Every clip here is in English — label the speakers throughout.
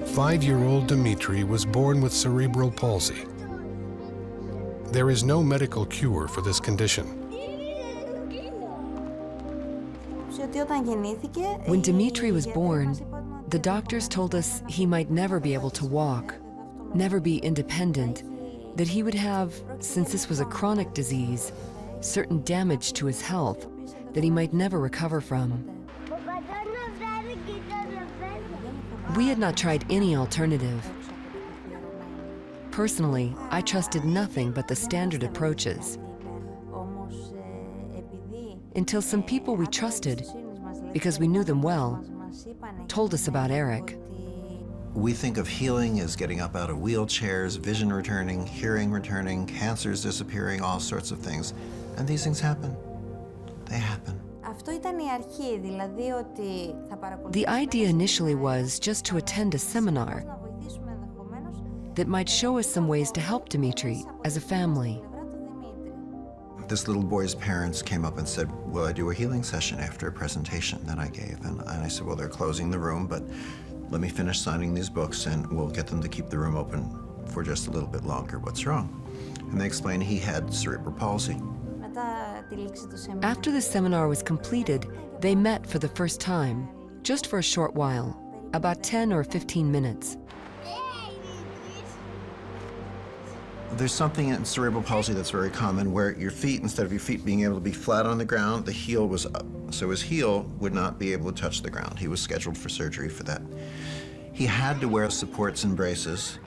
Speaker 1: 5-year-old Dimitri was born with cerebral palsy. There is no medical cure for this condition.
Speaker 2: When Dimitri was born, the doctors told us he might never be able to walk, never be independent, that he would have, since this was a chronic disease, certain damage to his health that he might never recover from. We had not tried any alternative. Personally, I trusted nothing but the standard approaches. Until some people we trusted, because we knew them well, told us about Eric.
Speaker 3: We think of healing as getting up out of wheelchairs, vision returning, hearing returning, cancers disappearing, all sorts of things. And these things happen. They happen.
Speaker 2: The idea initially was just to attend a seminar that might show us some ways to help Dimitri as a family.
Speaker 3: This little boy's parents came up and said, will I do a healing session after a presentation that I gave? And I said, well, they're closing the room, but let me finish signing these books and we'll get them to keep the room open for just a little bit longer. What's wrong? And they explained he had cerebral palsy.
Speaker 2: After the seminar was completed, they met for the first time, just for a short while, about 10 or 15 minutes.
Speaker 3: There's something in cerebral palsy that's very common where your feet, instead of your feet being able to be flat on the ground, the heel was up. So his heel would not be able to touch the ground. He was scheduled for surgery for that. He had to wear supports and braces.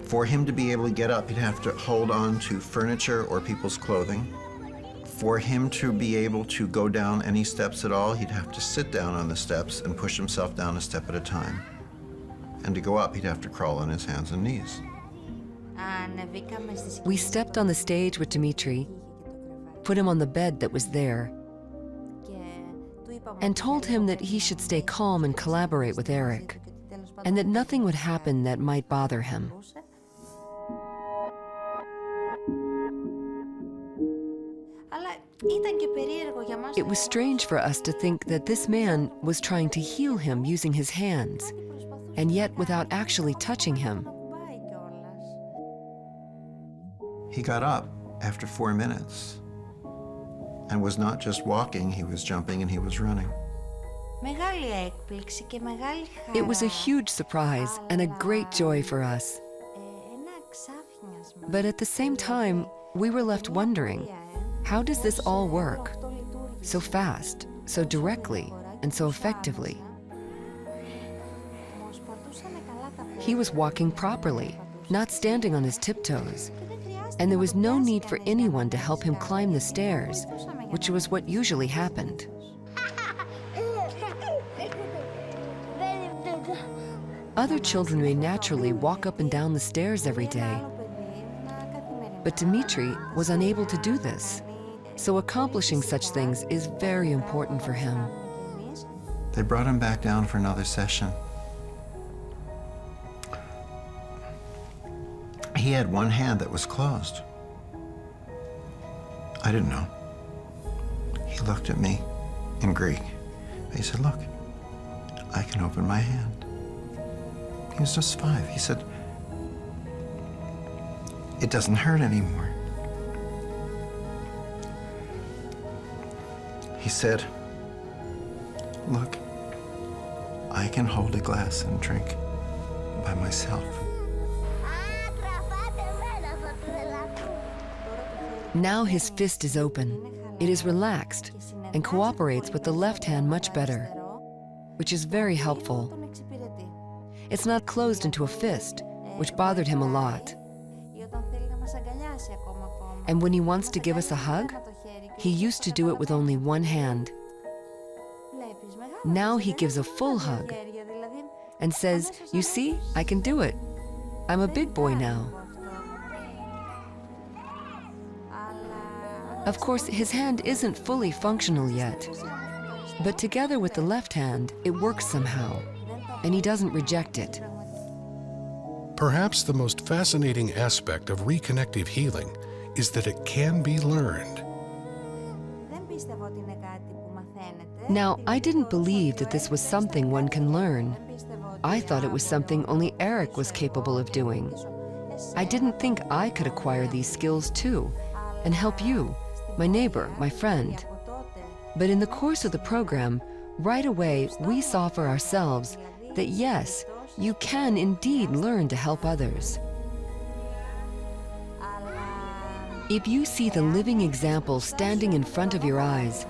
Speaker 3: For him to be able to get up, he'd have to hold on to furniture or people's clothing. For him to be able to go down any steps at all, he'd have to sit down on the steps and push himself down a step at a time. And to go up, he'd have to crawl on his hands and knees.
Speaker 2: We stepped on the stage with Dimitri, put him on the bed that was there, and told him that he should stay calm and collaborate with Eric, and that nothing would happen that might bother him. It was strange for us to think that this man was trying to heal him using his hands, and yet without actually touching him.
Speaker 3: He got up after 4 minutes and was not just walking, he was jumping and he was running.
Speaker 2: It was a huge surprise and a great joy for us. But at the same time, we were left wondering, how does this all work? So fast, so directly, and so effectively. He was walking properly, not standing on his tiptoes. And there was no need for anyone to help him climb the stairs, which was what usually happened. Other children may naturally walk up and down the stairs every day. But Dimitri was unable to do this, so accomplishing such things is very important for him.
Speaker 3: They brought him back down for another session. He had one hand that was closed. I didn't know. He looked at me in Greek. He said, look, I can open my hand. He was just 5. He said, it doesn't hurt anymore. He said, look, I can hold a glass and drink by myself.
Speaker 2: Now his fist is open. It is relaxed and cooperates with the left hand much better, which is very helpful. It's not closed into a fist, which bothered him a lot. And when he wants to give us a hug, he used to do it with only one hand. Now he gives a full hug and says, you see, I can do it. I'm a big boy now. Of course, his hand isn't fully functional yet, but together with the left hand, it works somehow, and he doesn't reject it.
Speaker 1: Perhaps the most fascinating aspect of reconnective healing is that it can be learned.
Speaker 2: Now, I didn't believe that this was something one can learn. I thought it was something only Eric was capable of doing. I didn't think I could acquire these skills too, and help you, my neighbor, my friend. But in the course of the program, right away we saw for ourselves that yes, you can indeed learn to help others. If you see the living example standing in front of your eyes,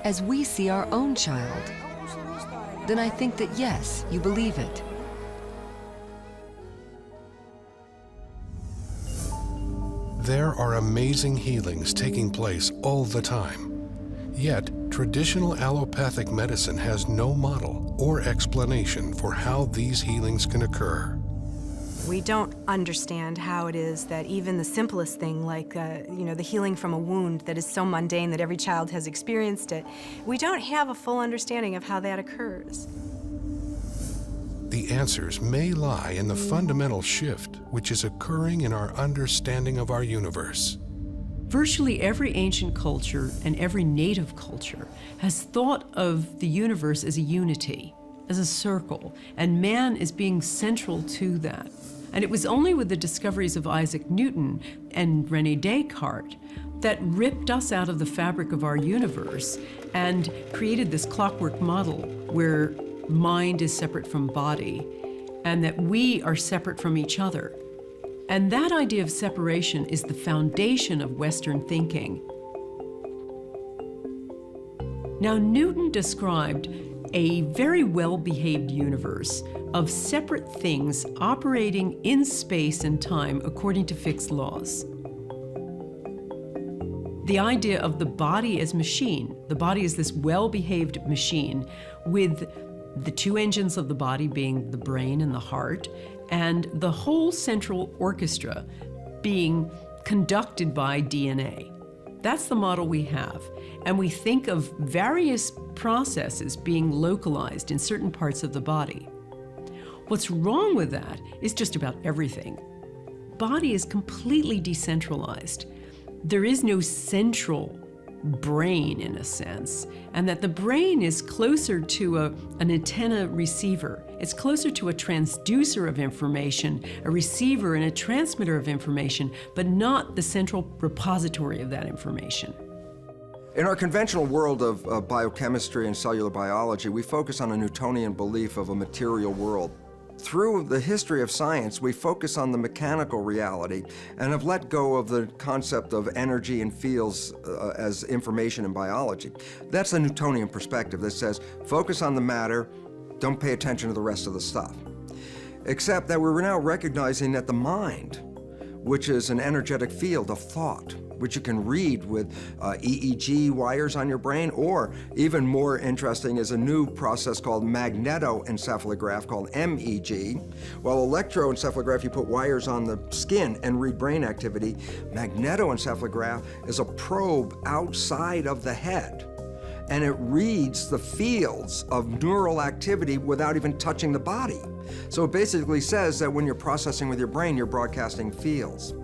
Speaker 2: as we see our own child, then I think that yes, you believe it.
Speaker 1: There are amazing healings taking place all the time. Yet, traditional allopathic medicine has no model or explanation for how these healings can occur.
Speaker 4: We don't understand how it is that even the simplest thing, like the healing from a wound that is so mundane that every child has experienced it, we don't have a full understanding of how that occurs.
Speaker 1: The answers may lie in the fundamental shift which is occurring in our understanding of our universe.
Speaker 5: Virtually every ancient culture and every native culture has thought of the universe as a unity, as a circle, and man as being central to that. And it was only with the discoveries of Isaac Newton and René Descartes that ripped us out of the fabric of our universe and created this clockwork model where mind is separate from body and that we are separate from each other. And that idea of separation is the foundation of Western thinking. Now, Newton described a very well-behaved universe of separate things operating in space and time according to fixed laws. The idea of the body as machine. The body is this well-behaved machine with the two engines of the body being the brain and the heart, and the whole central orchestra being conducted by DNA. That's the model we have. And we think of various processes being localized in certain parts of the body. What's wrong with that is just about everything. Body is completely decentralized. There is no central brain, in a sense, and that the brain is closer to an antenna receiver. It's closer to a transducer of information, a receiver and a transmitter of information, but not the central repository of that information.
Speaker 6: In our conventional world of biochemistry and cellular biology, we focus on a Newtonian belief of a material world. Through the history of science, we focus on the mechanical reality and have let go of the concept of energy and fields as information in biology. That's the Newtonian perspective that says, focus on the matter, don't pay attention to the rest of the stuff. Except that we're now recognizing that the mind, which is an energetic field of thought, which you can read with EEG wires on your brain, or even more interesting is a new process called magnetoencephalograph called MEG. While electroencephalograph, you put wires on the skin and read brain activity. Magnetoencephalograph is a probe outside of the head, and it reads the fields of neural activity without even touching the body. So it basically says that when you're processing with your brain, you're broadcasting fields.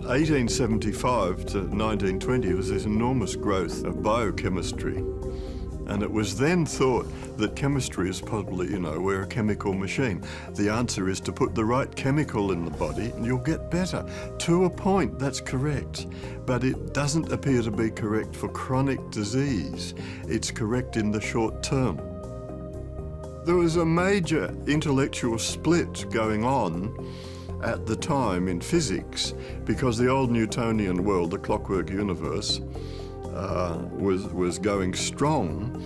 Speaker 7: 1875 to 1920 was this enormous growth of biochemistry. And it was then thought that chemistry is probably, we're a chemical machine. The answer is to put the right chemical in the body and you'll get better. To a point, that's correct. But it doesn't appear to be correct for chronic disease. It's correct in the short term. There was a major intellectual split going on at the time in physics because the old Newtonian world, the clockwork universe, was going strong,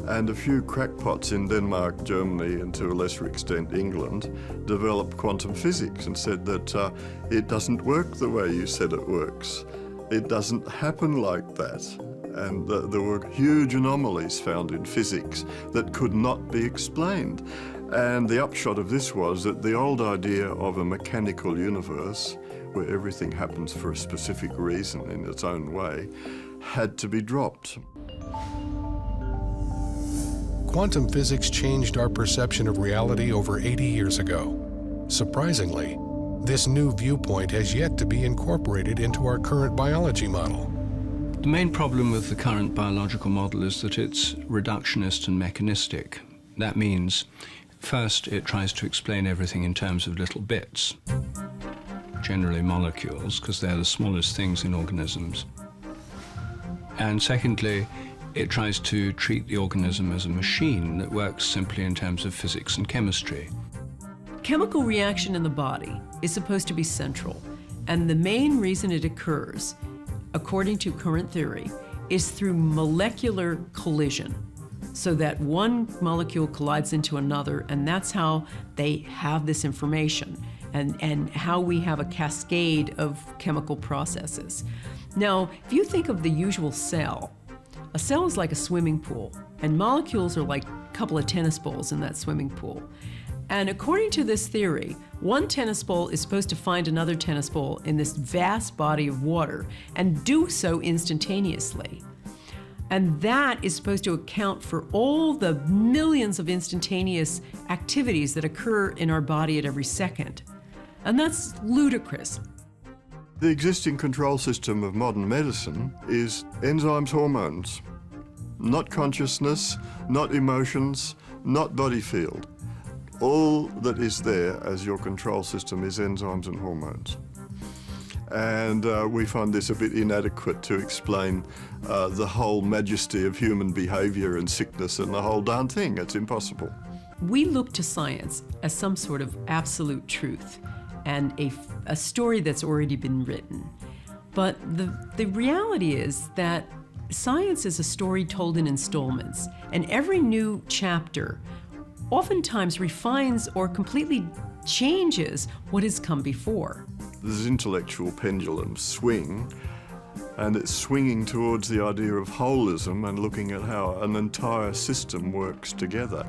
Speaker 7: and a few crackpots in Denmark, Germany, and to a lesser extent England, developed quantum physics and said that it doesn't work the way you said it works. It doesn't happen like that. And there were huge anomalies found in physics that could not be explained. And the upshot of this was that the old idea of a mechanical universe, where everything happens for a specific reason in its own way, had to be dropped.
Speaker 1: Quantum physics changed our perception of reality over 80 years ago. Surprisingly, this new viewpoint has yet to be incorporated into our current biology model.
Speaker 8: The main problem with the current biological model is that it's reductionist and mechanistic. That means First, it tries to explain everything in terms of little bits, generally molecules, because they're the smallest things in organisms. And secondly, it tries to treat the organism as a machine that works simply in terms of physics and chemistry.
Speaker 5: Chemical reaction in the body is supposed to be central, and the main reason it occurs, according to current theory, is through molecular collision, so that one molecule collides into another, and that's how they have this information, and how we have a cascade of chemical processes. Now, if you think of the usual cell, a cell is like a swimming pool, and molecules are like a couple of tennis balls in that swimming pool. And according to this theory, one tennis ball is supposed to find another tennis ball in this vast body of water and do so instantaneously. And that is supposed to account for all the millions of instantaneous activities that occur in our body at every second. And that's ludicrous.
Speaker 7: The existing control system of modern medicine is enzymes, hormones. Not consciousness, not emotions, not body field. All that is there as your control system is enzymes and hormones. And we find this a bit inadequate to explain the whole majesty of human behavior and sickness and the whole darn thing. It's impossible.
Speaker 5: We look to science as some sort of absolute truth and a story that's already been written. But the reality is that science is a story told in installments, and every new chapter oftentimes refines or completely changes what has come before.
Speaker 7: This intellectual pendulum swing, and it's swinging towards the idea of holism and looking at how an entire system works together.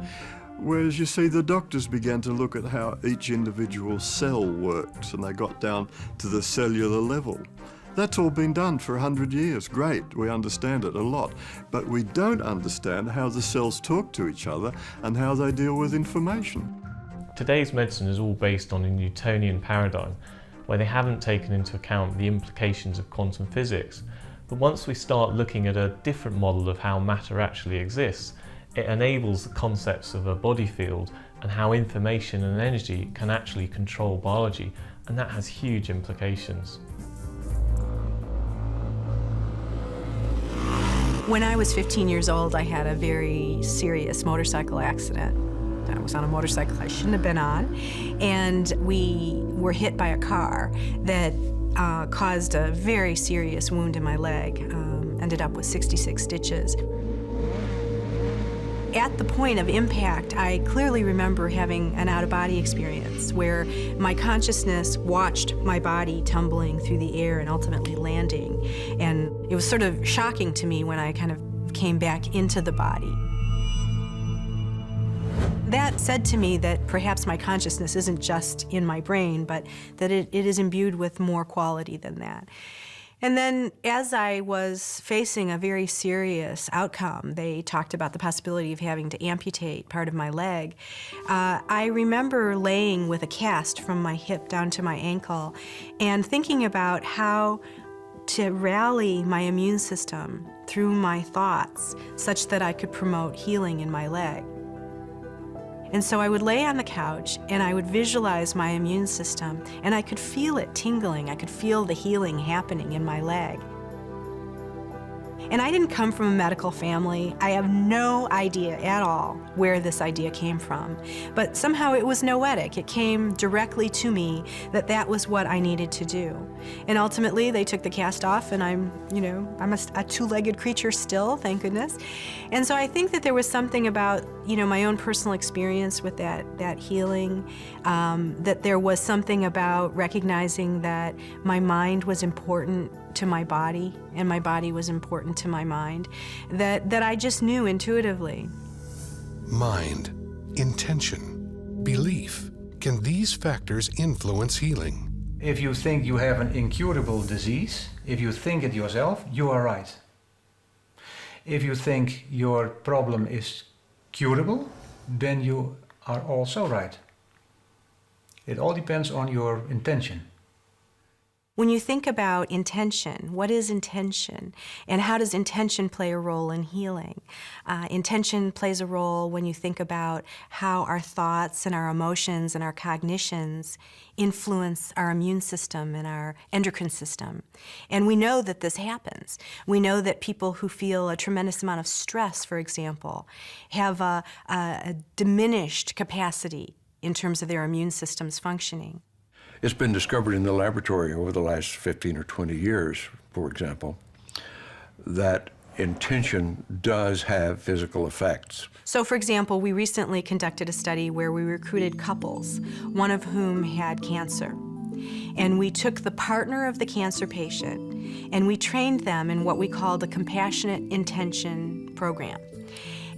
Speaker 7: Whereas you see the doctors began to look at how each individual cell works, and they got down to the cellular level. That's all been done for 100 years. Great, we understand it a lot. But we don't understand how the cells talk to each other and how they deal with information.
Speaker 9: Today's medicine is all based on a Newtonian paradigm, where they haven't taken into account the implications of quantum physics. But once we start looking at a different model of how matter actually exists, it enables the concepts of a body field and how information and energy can actually control biology, and that has huge implications.
Speaker 4: When I was 15 years old, I had a very serious motorcycle accident. I was on a motorcycle I shouldn't have been on, and we were hit by a car that caused a very serious wound in my leg, ended up with 66 stitches. At the point of impact, I clearly remember having an out-of-body experience where my consciousness watched my body tumbling through the air and ultimately landing. And it was sort of shocking to me when I kind of came back into the body. That said to me that perhaps my consciousness isn't just in my brain, but that it is imbued with more quality than that. And then as I was facing a very serious outcome, they talked about the possibility of having to amputate part of my leg. I remember laying with a cast from my hip down to my ankle and thinking about how to rally my immune system through my thoughts such that I could promote healing in my leg. And so I would lay on the couch and I would visualize my immune system, and I could feel it tingling. I could feel the healing happening in my leg. And I didn't come from a medical family. I have no idea at all where this idea came from. But somehow it was noetic. It came directly to me that that was what I needed to do. And ultimately, they took the cast off, and I'm a two-legged creature still, thank goodness. And so I think that there was something about, my own personal experience with that healing, that there was something about recognizing that my mind was important to my body, and my body was important to my mind, that I just knew intuitively.
Speaker 1: Mind, intention, belief. Can these factors influence healing?
Speaker 10: If you think you have an incurable disease, if you think it yourself, you are right. If you think your problem is curable, then you are also right. It all depends on your intention.
Speaker 4: When you think about intention, what is intention? And how does intention play a role in healing? Intention plays a role when you think about how our thoughts and our emotions and our cognitions influence our immune system and our endocrine system. And we know that this happens. We know that people who feel a tremendous amount of stress, for example, have a diminished capacity in terms of their immune system's functioning.
Speaker 11: It's been discovered in the laboratory over the last 15 or 20 years, for example, that intention does have physical effects.
Speaker 4: So, for example, we recently conducted a study where we recruited couples, one of whom had cancer. And we took the partner of the cancer patient and we trained them in what we called a compassionate intention program.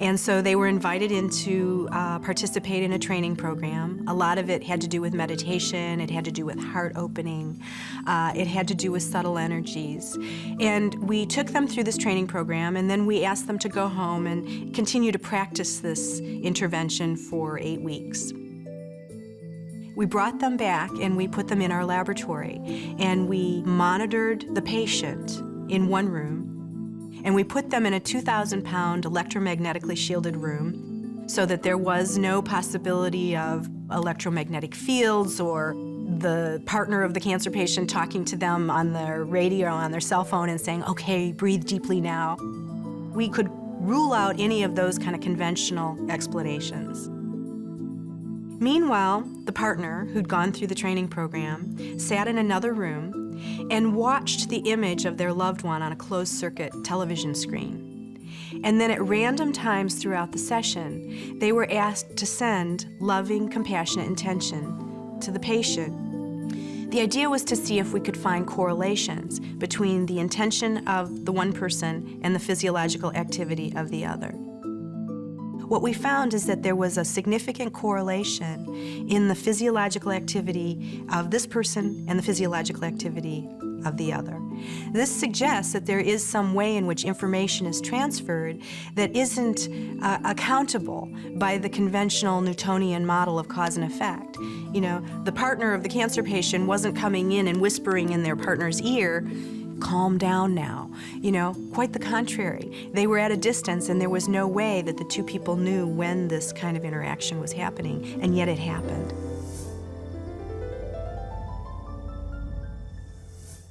Speaker 4: And so they were invited in to participate in a training program. A lot of it had to do with meditation, it had to do with heart opening, it had to do with subtle energies. And we took them through this training program, and then we asked them to go home and continue to practice this intervention for 8 weeks. We brought them back and we put them in our laboratory, and we monitored the patient in one room, and we put them in a 2,000-pound electromagnetically shielded room so that there was no possibility of electromagnetic fields or the partner of the cancer patient talking to them on their radio, on their cell phone and saying, okay, breathe deeply now. We could rule out any of those kind of conventional explanations. Meanwhile, the partner who'd gone through the training program sat in another room and watched the image of their loved one on a closed-circuit television screen. And then at random times throughout the session, they were asked to send loving, compassionate intention to the patient. The idea was to see if we could find correlations between the intention of the one person and the physiological activity of the other. What we found is that there was a significant correlation in the physiological activity of this person and the physiological activity of the other. This suggests that there is some way in which information is transferred that isn't accountable by the conventional Newtonian model of cause and effect. You know, the partner of the cancer patient wasn't coming in and whispering in their partner's ear, calm down now. You know, quite the contrary. They were at a distance and there was no way that the two people knew when this kind of interaction was happening, and yet it happened.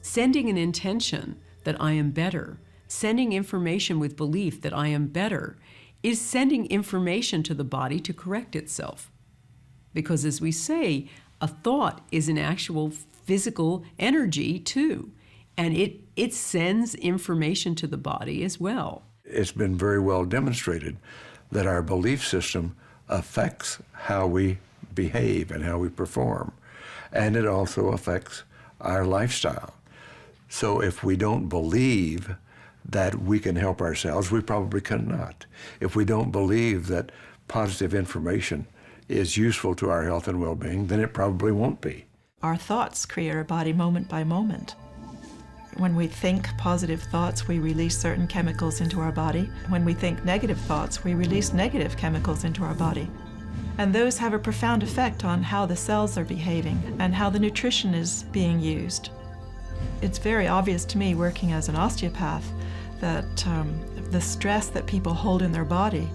Speaker 5: Sending an intention that I am better, sending information with belief that I am better, is sending information to the body to correct itself. Because as we say, a thought is an actual physical energy too. And it sends information to the body as well.
Speaker 11: It's been very well demonstrated that our belief system affects how we behave and how we perform. And it also affects our lifestyle. So if we don't believe that we can help ourselves, we probably cannot. If we don't believe that positive information is useful to our health and well-being, then it probably won't be.
Speaker 12: Our thoughts create our body moment by moment. When we think positive thoughts, we release certain chemicals into our body. When we think negative thoughts, we release negative chemicals into our body. And those have a profound effect on how the cells are behaving and how the nutrition is being used. It's very obvious to me, working as an osteopath, that the stress that people hold in their body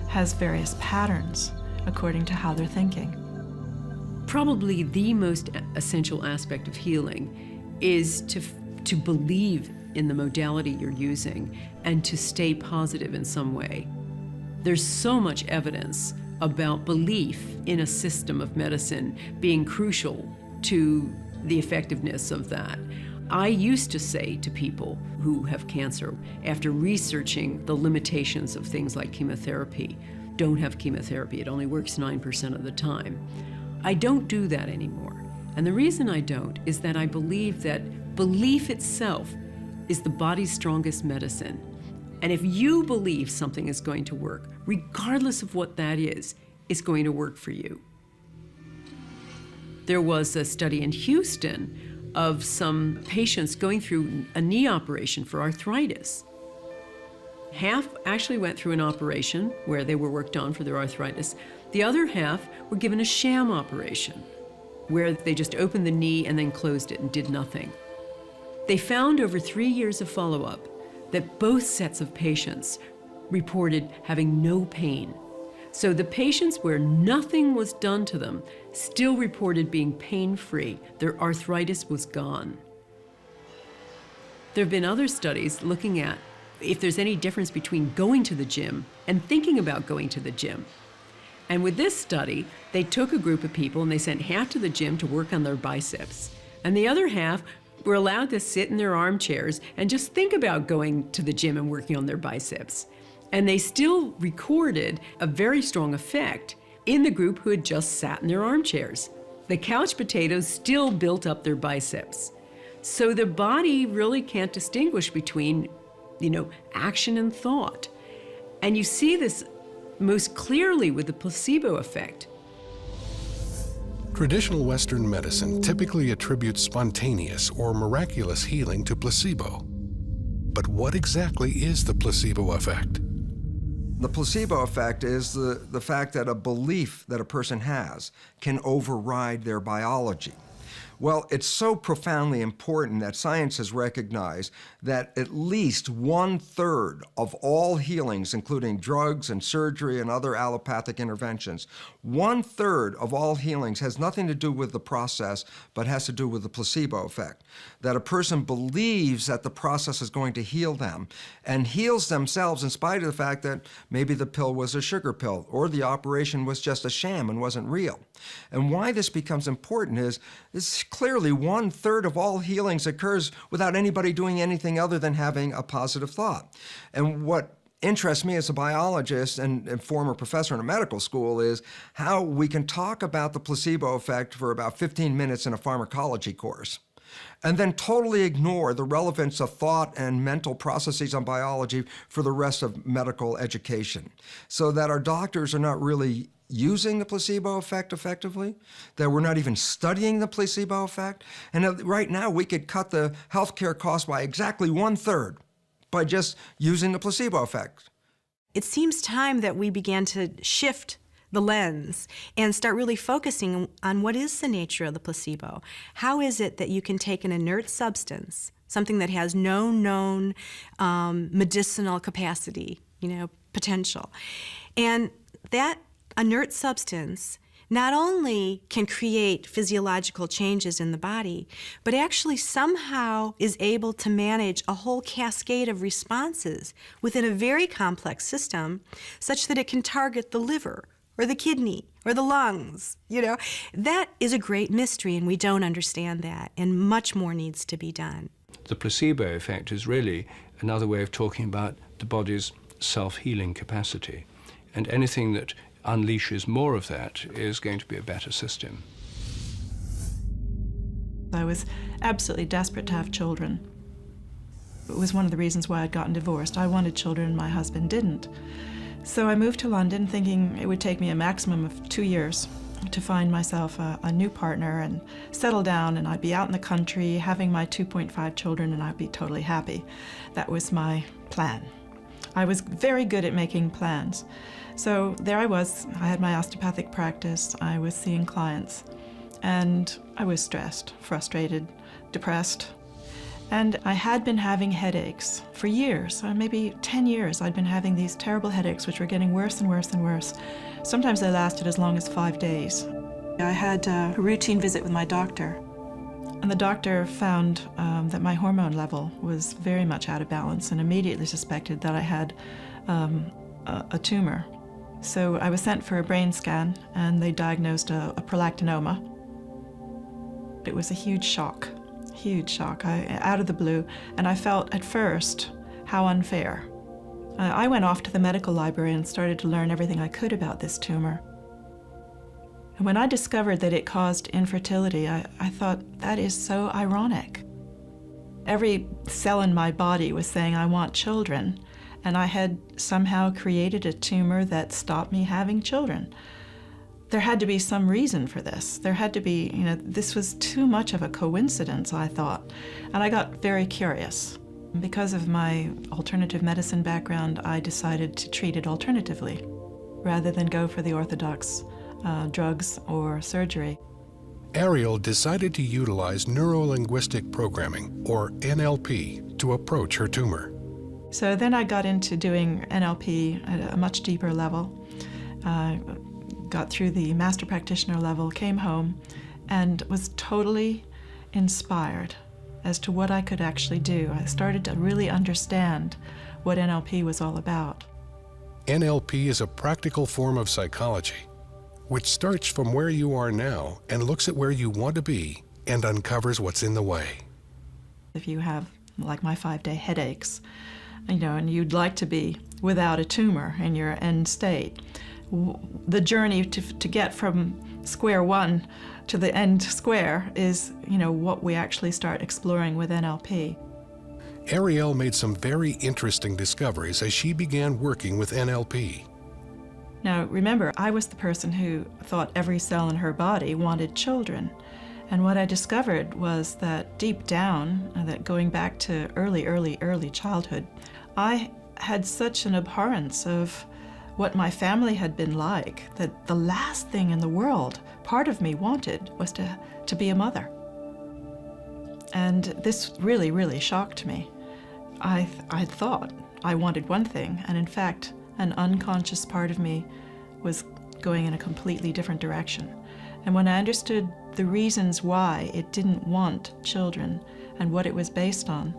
Speaker 12: has various patterns according to how they're thinking.
Speaker 5: Probably the most essential aspect of healing is to believe in the modality you're using and to stay positive in some way. There's so much evidence about belief in a system of medicine being crucial to the effectiveness of that. I used to say to people who have cancer, after researching the limitations of things like chemotherapy, don't have chemotherapy, it only works 9% of the time. I don't do that anymore. And the reason I don't is that I believe that belief itself is the body's strongest medicine. And if you believe something is going to work, regardless of what that is, it's going to work for you. There was a study in Houston of some patients going through a knee operation for arthritis. Half actually went through an operation where they were worked on for their arthritis. The other half were given a sham operation where they just opened the knee and then closed it and did nothing. They found over 3 years of follow-up that both sets of patients reported having no pain. So the patients where nothing was done to them still reported being pain-free. Their arthritis was gone. There have been other studies looking at if there's any difference between going to the gym and thinking about going to the gym. And with this study, they took a group of people and they sent half to the gym to work on their biceps, and the other half were allowed to sit in their armchairs and just think about going to the gym and working on their biceps. And they still recorded a very strong effect in the group who had just sat in their armchairs. The couch potatoes still built up their biceps. So the body really can't distinguish between, action and thought. And you see this most clearly with the placebo effect.
Speaker 1: Traditional Western medicine typically attributes spontaneous or miraculous healing to placebo. But what exactly is the placebo effect?
Speaker 6: The placebo effect is the fact that a belief that a person has can override their biology. Well, it's so profoundly important that science has recognized that at least 1/3 of all healings, including drugs and surgery and other allopathic interventions, 1/3 of all healings has nothing to do with the process, but has to do with the placebo effect. That a person believes that the process is going to heal them and heals themselves in spite of the fact that maybe the pill was a sugar pill or the operation was just a sham and wasn't real. And why this becomes important is clearly 1/3 of all healings occurs without anybody doing anything other than having a positive thought. And what interests me as a biologist and former professor in a medical school is how we can talk about the placebo effect for about 15 minutes in a pharmacology course, and then totally ignore the relevance of thought and mental processes on biology for the rest of medical education, so that our doctors are not really using the placebo effect effectively, that we're not even studying the placebo effect, and right now we could cut the healthcare costs by exactly 1/3 by just using the placebo effect.
Speaker 4: It seems time that we began to shift the lens and start really focusing on what is the nature of the placebo. How is it that you can take an inert substance, something that has no known medicinal capacity, potential, and that inert substance not only can create physiological changes in the body, but actually somehow is able to manage a whole cascade of responses within a very complex system, such that it can target the liver or the kidney or the lungs. That is a great mystery, and we don't understand that, and much more needs to be done.
Speaker 8: The placebo effect is really another way of talking about the body's self-healing capacity, and anything that unleashes more of that is going to be a better system.
Speaker 12: I was absolutely desperate to have children. It was one of the reasons why I'd gotten divorced. I wanted children and my husband didn't. So I moved to London thinking it would take me a maximum of 2 years to find myself a new partner and settle down, and I'd be out in the country having my 2.5 children and I'd be totally happy. That was my plan. I was very good at making plans. So there I was. I had my osteopathic practice. I was seeing clients, and I was stressed, frustrated, depressed. And I had been having headaches for years, maybe 10 years. I'd been having these terrible headaches, which were getting worse and worse and worse. Sometimes they lasted as long as 5 days. I had a routine visit with my doctor, and the doctor found that my hormone level was very much out of balance and immediately suspected that I had a tumor. So I was sent for a brain scan, and they diagnosed a prolactinoma. It was a huge shock, out of the blue, and I felt at first how unfair. I went off to the medical library and started to learn everything I could about this tumor. And when I discovered that it caused infertility, I thought, that is so ironic. Every cell in my body was saying, I want children, and I had somehow created a tumor that stopped me having children. There had to be some reason for this. There had to be, this was too much of a coincidence, I thought. And I got very curious. Because of my alternative medicine background, I decided to treat it alternatively, rather than go for the orthodox drugs or surgery.
Speaker 1: Arielle decided to utilize neuro-linguistic programming, or NLP, to approach her tumor.
Speaker 12: So then I got into doing NLP at a much deeper level. Got through the master practitioner level, came home, and was totally inspired as to what I could actually do. I started to really understand what NLP was all about.
Speaker 1: NLP is a practical form of psychology, which starts from where you are now and looks at where you want to be and uncovers what's in the way.
Speaker 12: If you have, like my 5-day headaches, and you'd like to be without a tumor in your end state, the journey to get from square one to the end square is, what we actually start exploring with NLP.
Speaker 1: Arielle made some very interesting discoveries as she began working with NLP.
Speaker 12: Now, remember, I was the person who thought every cell in her body wanted children. And what I discovered was that deep down, that going back to early childhood, I had such an abhorrence of what my family had been like, that the last thing in the world part of me wanted was to be a mother. And this really, really shocked me. I thought I wanted one thing, and in fact, an unconscious part of me was going in a completely different direction. And when I understood the reasons why it didn't want children and what it was based on,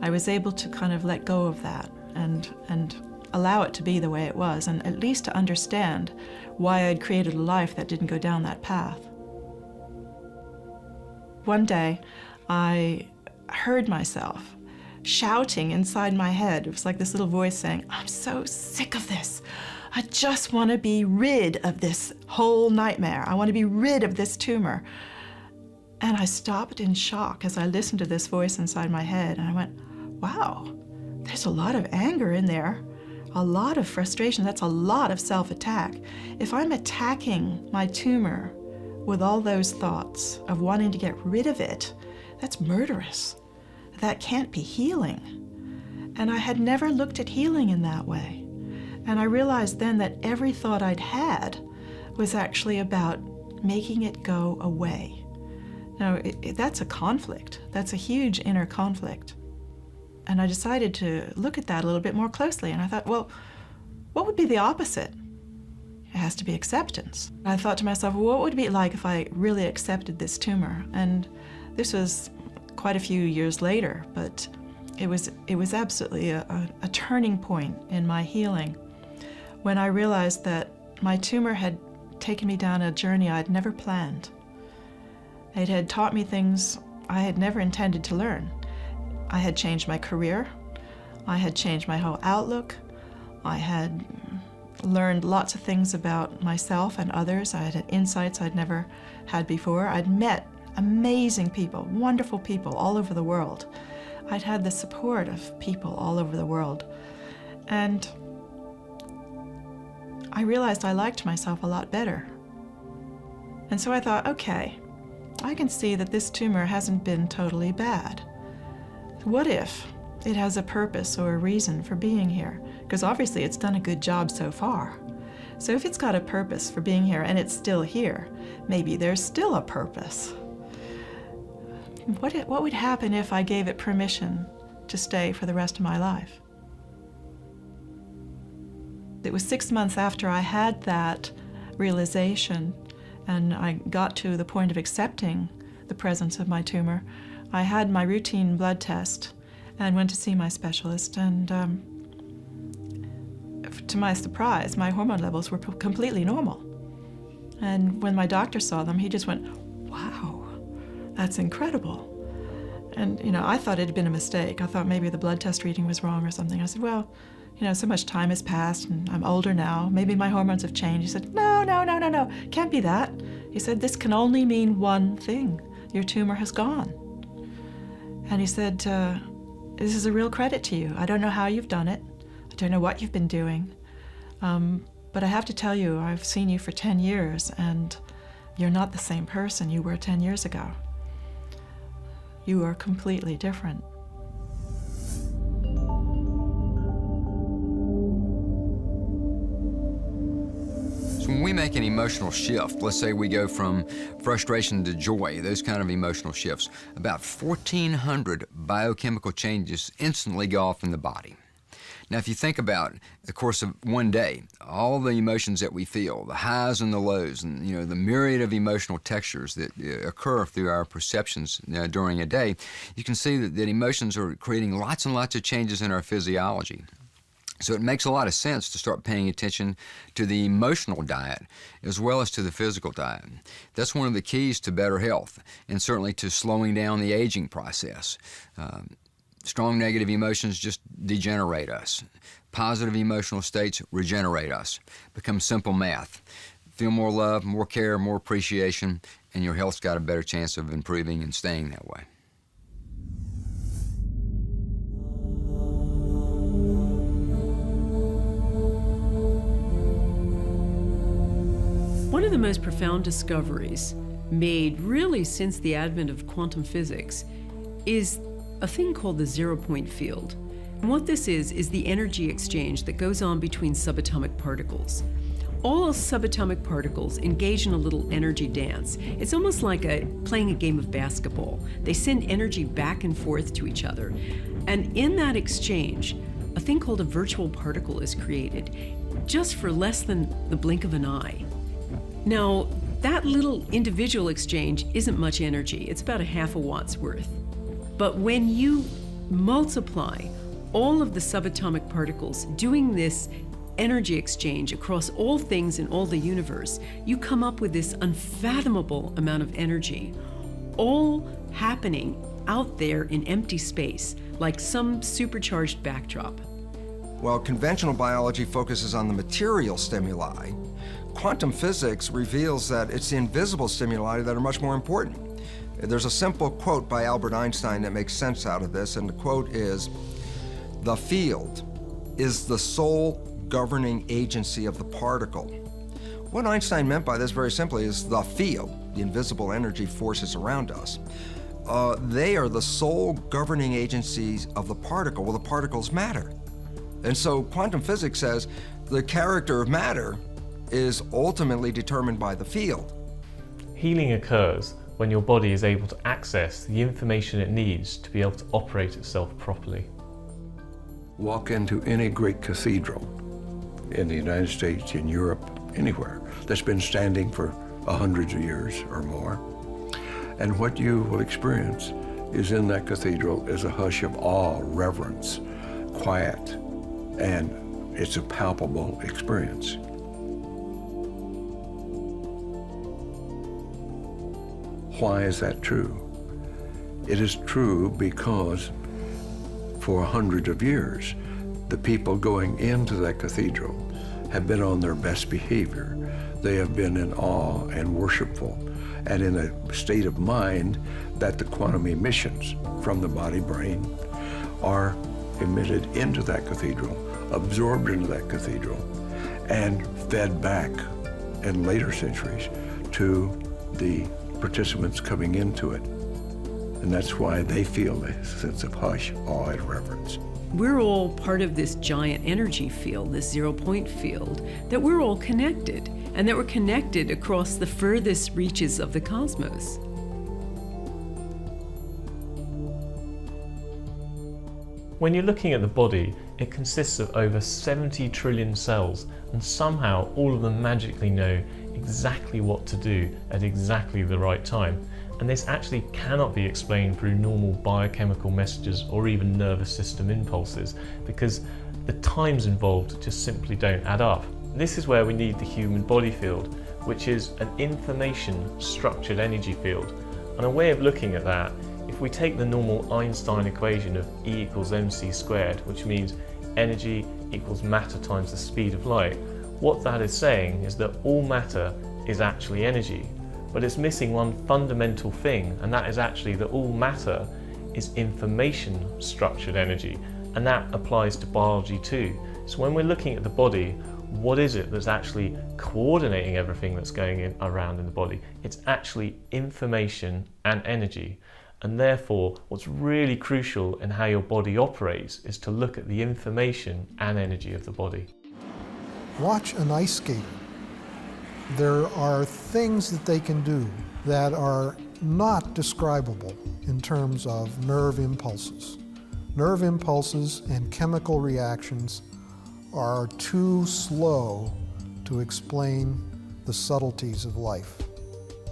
Speaker 12: I was able to kind of let go of that and allow it to be the way it was, and at least to understand why I'd created a life that didn't go down that path. One day, I heard myself shouting inside my head. It was like this little voice saying, "I'm so sick of this. I just want to be rid of this whole nightmare. I want to be rid of this tumor." And I stopped in shock as I listened to this voice inside my head, and I went, wow, there's a lot of anger in there, a lot of frustration. That's a lot of self-attack. If I'm attacking my tumor with all those thoughts of wanting to get rid of it, that's murderous. That can't be healing. And I had never looked at healing in that way. And I realized then that every thought I'd had was actually about making it go away. Now, that's a conflict. That's a huge inner conflict. And I decided to look at that a little bit more closely. And I thought, well, what would be the opposite? It has to be acceptance. I thought to myself, well, what would it be like if I really accepted this tumor? And this was quite a few years later, but it was absolutely a turning point in my healing when I realized that my tumor had taken me down a journey I'd never planned. It had taught me things I had never intended to learn. I had changed my career. I had changed my whole outlook. I had learned lots of things about myself and others. I had insights I'd never had before. I'd met amazing people, wonderful people all over the world. I'd had the support of people all over the world. And I realized I liked myself a lot better. And so I thought, okay, I can see that this tumor hasn't been totally bad. What if it has a purpose or a reason for being here? Because obviously it's done a good job so far. So if it's got a purpose for being here and it's still here, maybe there's still a purpose. What would happen if I gave it permission to stay for the rest of my life? It was 6 months after I had that realization and I got to the point of accepting the presence of my tumor. I had my routine blood test and went to see my specialist, and to my surprise, my hormone levels were completely normal. And when my doctor saw them, he just went, wow, that's incredible. And, I thought it had been a mistake. I thought maybe the blood test reading was wrong or something. I said, well, so much time has passed and I'm older now. Maybe my hormones have changed. He said, no, can't be that. He said, this can only mean one thing. Your tumor has gone. And he said, this is a real credit to you. I don't know how you've done it. I don't know what you've been doing. But I have to tell you, I've seen you for 10 years and you're not the same person you were 10 years ago. You are completely different.
Speaker 13: So when we make an emotional shift, let's say we go from frustration to joy, those kind of emotional shifts, about 1,400 biochemical changes instantly go off in the body. Now, if you think about the course of one day, all the emotions that we feel, the highs and the lows, and the myriad of emotional textures that occur through our perceptions during a day, you can see that emotions are creating lots and lots of changes in our physiology. So it makes a lot of sense to start paying attention to the emotional diet as well as to the physical diet. That's one of the keys to better health and certainly to slowing down the aging process. Strong negative emotions just degenerate us. Positive emotional states regenerate us. Become simple math. Feel more love, more care, more appreciation, and your health's got a better chance of improving and staying that way.
Speaker 5: One of the most profound discoveries made really since the advent of quantum physics is a thing called the zero-point field. And what this is the energy exchange that goes on between subatomic particles. All subatomic particles engage in a little energy dance. It's almost like playing a game of basketball. They send energy back and forth to each other. And in that exchange, a thing called a virtual particle is created, just for less than the blink of an eye. Now, that little individual exchange isn't much energy. It's about a half a watt's worth. But when you multiply all of the subatomic particles doing this energy exchange across all things in all the universe, you come up with this unfathomable amount of energy, all happening out there in empty space, like some supercharged backdrop.
Speaker 6: While conventional biology focuses on the material stimuli, quantum physics reveals that it's the invisible stimuli that are much more important. There's a simple quote by Albert Einstein that makes sense out of this, and the quote is, "The field is the sole governing agency of the particle." What Einstein meant by this very simply is the field, the invisible energy forces around us, they are the sole governing agencies of the particle. Well, the particles matter. And so quantum physics says the character of matter is ultimately determined by the field.
Speaker 9: Healing occurs when your body is able to access the information it needs to be able to operate itself properly.
Speaker 11: Walk into any great cathedral in the United States, in Europe, anywhere, that's been standing for hundreds of years or more. And what you will experience is in that cathedral is a hush of awe, reverence, quiet, and it's a palpable experience. Why is that true? It is true because for hundreds of years, the people going into that cathedral have been on their best behavior. They have been in awe and worshipful and in a state of mind that the quantum emissions from the body-brain are emitted into that cathedral, absorbed into that cathedral, and fed back in later centuries to the participants coming into it. And that's why they feel a sense of hush, awe, and reverence.
Speaker 5: We're all part of this giant energy field, this zero-point field, that we're all connected, and that we're connected across the furthest reaches of the cosmos.
Speaker 9: When you're looking at the body, it consists of over 70 trillion cells, and somehow all of them magically know exactly what to do at exactly the right time. And this actually cannot be explained through normal biochemical messages or even nervous system impulses, because the times involved just simply don't add up. This is where we need the human body field, which is an information structured energy field. And a way of looking at that, if we take the normal Einstein equation of E equals mc squared, which means energy equals matter times the speed of light, what that is saying is that all matter is actually energy, but it's missing one fundamental thing, and that is actually that all matter is information structured energy, and that applies to biology too. So when we're looking at the body, what is it that's actually coordinating everything that's going around in the body? It's actually information and energy. And therefore, what's really crucial in how your body operates is to look at the information and energy of the body.
Speaker 14: Watch an ice skater. There are things that they can do that are not describable in terms of nerve impulses. Nerve impulses and chemical reactions are too slow to explain the subtleties of life.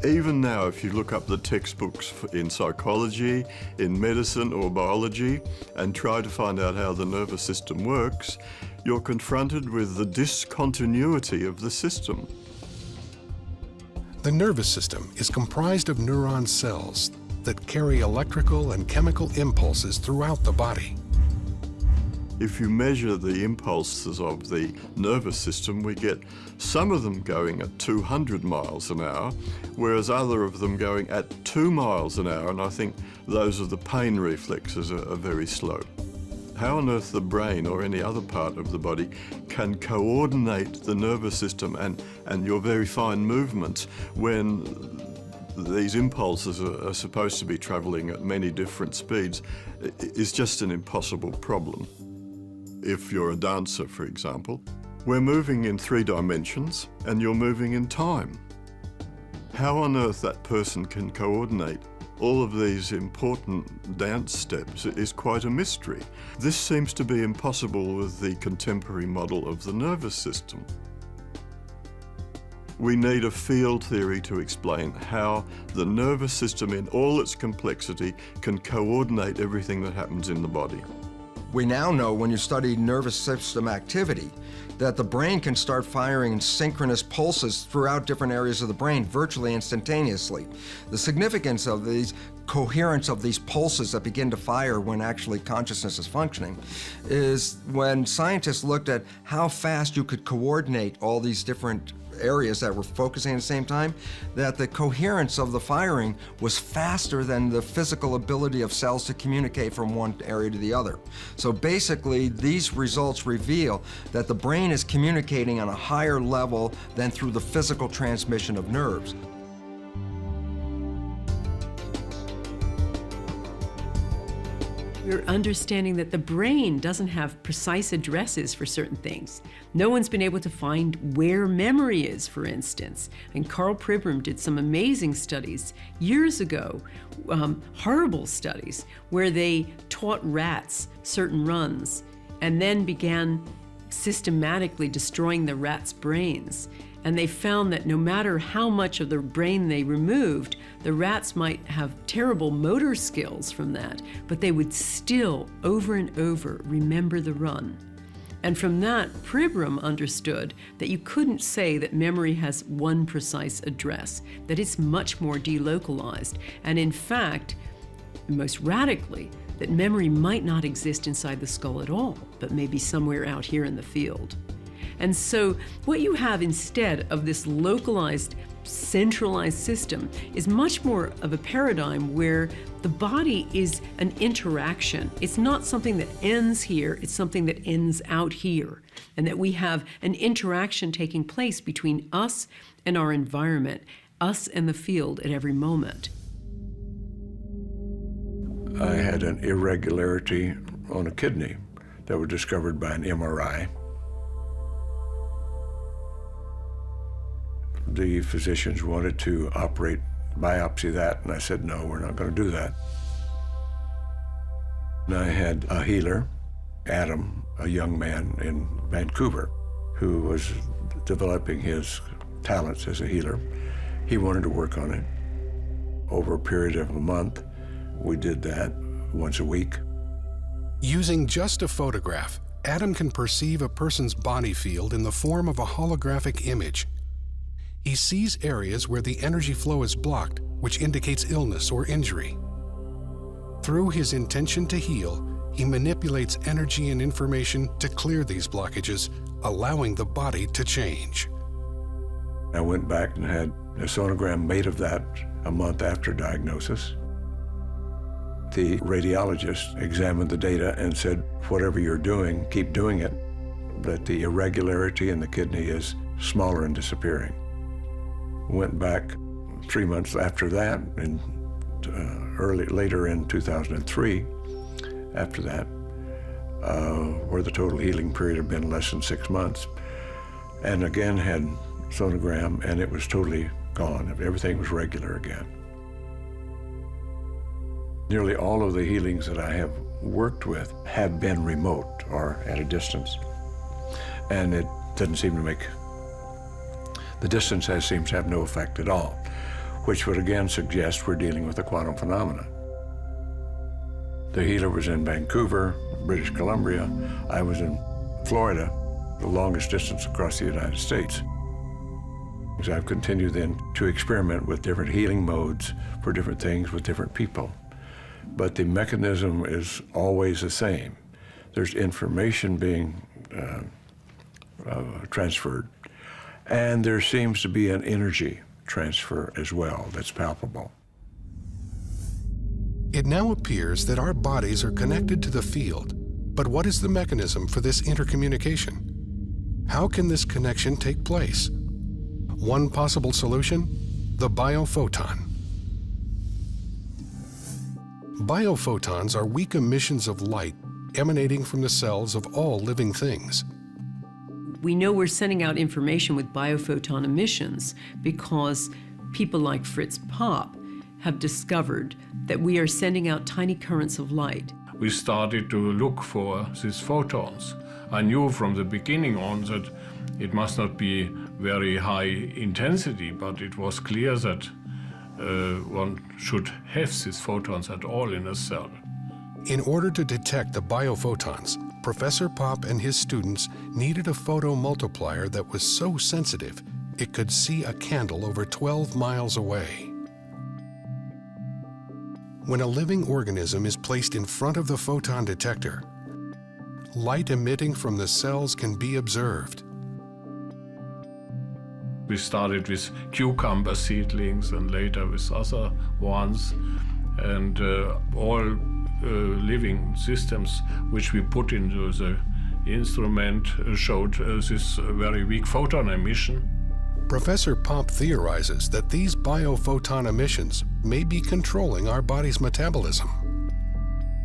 Speaker 7: Even now, if you look up the textbooks in psychology, in medicine or biology, and try to find out how the nervous system works, you're confronted with the discontinuity of the system.
Speaker 1: The nervous system is comprised of neuron cells that carry electrical and chemical impulses throughout the body.
Speaker 7: If you measure the impulses of the nervous system, we get some of them going at 200 miles an hour, whereas other of them going at 2 miles an hour, and I think those of the pain reflexes are very slow. How on earth the brain or any other part of the body can coordinate the nervous system and your very fine movements when these impulses are supposed to be traveling at many different speeds is just an impossible problem. If you're a dancer, for example, we're moving in 3 dimensions and you're moving in time. How on earth that person can coordinate all of these important dance steps is quite a mystery. This seems to be impossible with the contemporary model of the nervous system. We need a field theory to explain how the nervous system in all its complexity can coordinate everything that happens in the body.
Speaker 6: We now know when you study nervous system activity that the brain can start firing synchronous pulses throughout different areas of the brain virtually instantaneously. The significance of these coherence of these pulses that begin to fire when actually consciousness is functioning is when scientists looked at how fast you could coordinate all these different areas that were focusing at the same time, that the coherence of the firing was faster than the physical ability of cells to communicate from one area to the other. So basically, these results reveal that the brain is communicating on a higher level than through the physical transmission of nerves.
Speaker 5: We're understanding that the brain doesn't have precise addresses for certain things. No one's been able to find where memory is, for instance. And Carl Pribram did some amazing studies years ago, horrible studies, where they taught rats certain runs and then began systematically destroying the rats' brains. And they found that no matter how much of the brain they removed, the rats might have terrible motor skills from that, but they would still, over and over, remember the run. And from that, Pribram understood that you couldn't say that memory has one precise address, that it's much more delocalized. And in fact, most radically, that memory might not exist inside the skull at all, but maybe somewhere out here in the field. And so what you have instead of this localized, centralized system is much more of a paradigm where the body is an interaction. It's not something that ends here, it's something that ends out here. And that we have an interaction taking place between us and our environment, us and the field at every moment.
Speaker 11: I had an irregularity on a kidney that was discovered by an MRI. The physicians wanted to biopsy that, and I said, no, we're not going to do that. And I had a healer, Adam, a young man in Vancouver, who was developing his talents as a healer. He wanted to work on it. Over a period of a month, we did that once a week.
Speaker 1: Using just a photograph, Adam can perceive a person's body field in the form of a holographic image. He sees areas where the energy flow is blocked, which indicates illness or injury. Through his intention to heal, he manipulates energy and information to clear these blockages, allowing the body to change.
Speaker 11: I went back and had a sonogram made of that a month after diagnosis. The radiologist examined the data and said, whatever you're doing, keep doing it, but the irregularity in the kidney is smaller and disappearing. Went back 3 months after that, and later in 2003, after that, where the total healing period had been less than 6 months, and again had sonogram, and it was totally gone. Everything was regular again. Nearly all of the healings that I have worked with have been remote or at a distance. And it doesn't seem to make, the distance seems to have no effect at all, which would again suggest we're dealing with a quantum phenomenon. The healer was in Vancouver, British Columbia. I was in Florida, the longest distance across the United States. So I've continued then to experiment with different healing modes for different things with different people. But the mechanism is always the same. There's information being transferred, and there seems to be an energy transfer as well that's palpable.
Speaker 1: It now appears that our bodies are connected to the field, but what is the mechanism for this intercommunication? How can this connection take place? One possible solution: the biophoton. Biophotons are weak emissions of light emanating from the cells of all living things.
Speaker 5: We know we're sending out information with biophoton emissions because people like Fritz Popp have discovered that we are sending out tiny currents of light.
Speaker 15: We started to look for these photons. I knew from the beginning on that it must not be very high intensity, but it was clear that one should have these photons at all in a cell.
Speaker 1: In order to detect the biophotons, Professor Popp and his students needed a photomultiplier that was so sensitive it could see a candle over 12 miles away. When a living organism is placed in front of the photon detector, light emitting from the cells can be observed.
Speaker 15: We started with cucumber seedlings and later with other ones, and all living systems which we put into the instrument showed this very weak photon emission.
Speaker 1: Professor Popp theorizes that these biophoton emissions may be controlling our body's metabolism.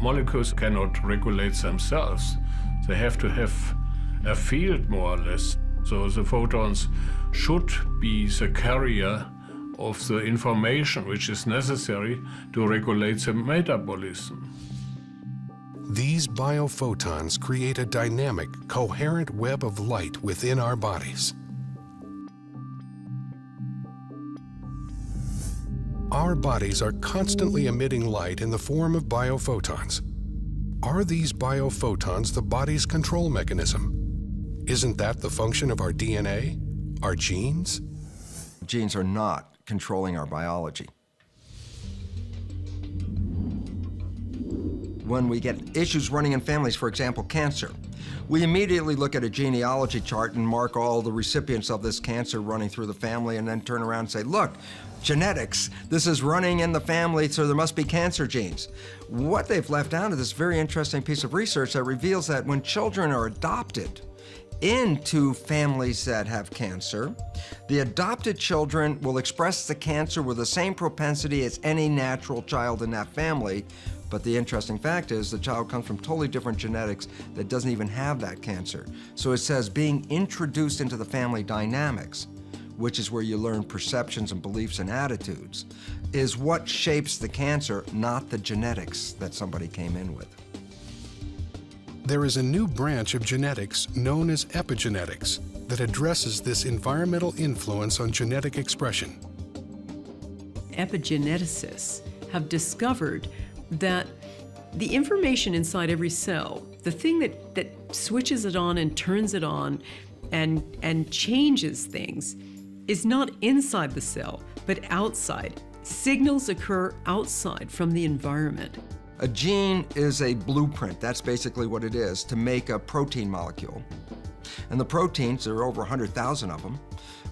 Speaker 15: Molecules cannot regulate themselves. They have to have a field, more or less. So the photons should be the carrier of the information which is necessary to regulate the metabolism.
Speaker 1: These biophotons create a dynamic, coherent web of light within our bodies. Our bodies are constantly emitting light in the form of biophotons. Are these biophotons the body's control mechanism? Isn't that the function of our DNA, our genes?
Speaker 6: Genes are not controlling our biology. When we get issues running in families, for example, cancer, we immediately look at a genealogy chart and mark all the recipients of this cancer running through the family and then turn around and say, look, genetics, this is running in the family, so there must be cancer genes. What they've left out is this very interesting piece of research that reveals that when children are adopted into families that have cancer, the adopted children will express the cancer with the same propensity as any natural child in that family. But the interesting fact is the child comes from totally different genetics that doesn't even have that cancer. So it says being introduced into the family dynamics, which is where you learn perceptions and beliefs and attitudes, is what shapes the cancer, not the genetics that somebody came in with.
Speaker 1: There is a new branch of genetics known as epigenetics that addresses this environmental influence on genetic expression.
Speaker 5: Epigeneticists have discovered that the information inside every cell, the thing that switches it on and turns it on and changes things, is not inside the cell, but outside. Signals occur outside from the environment.
Speaker 6: A gene is a blueprint, that's basically what it is, to make a protein molecule. And the proteins, there are over 100,000 of them,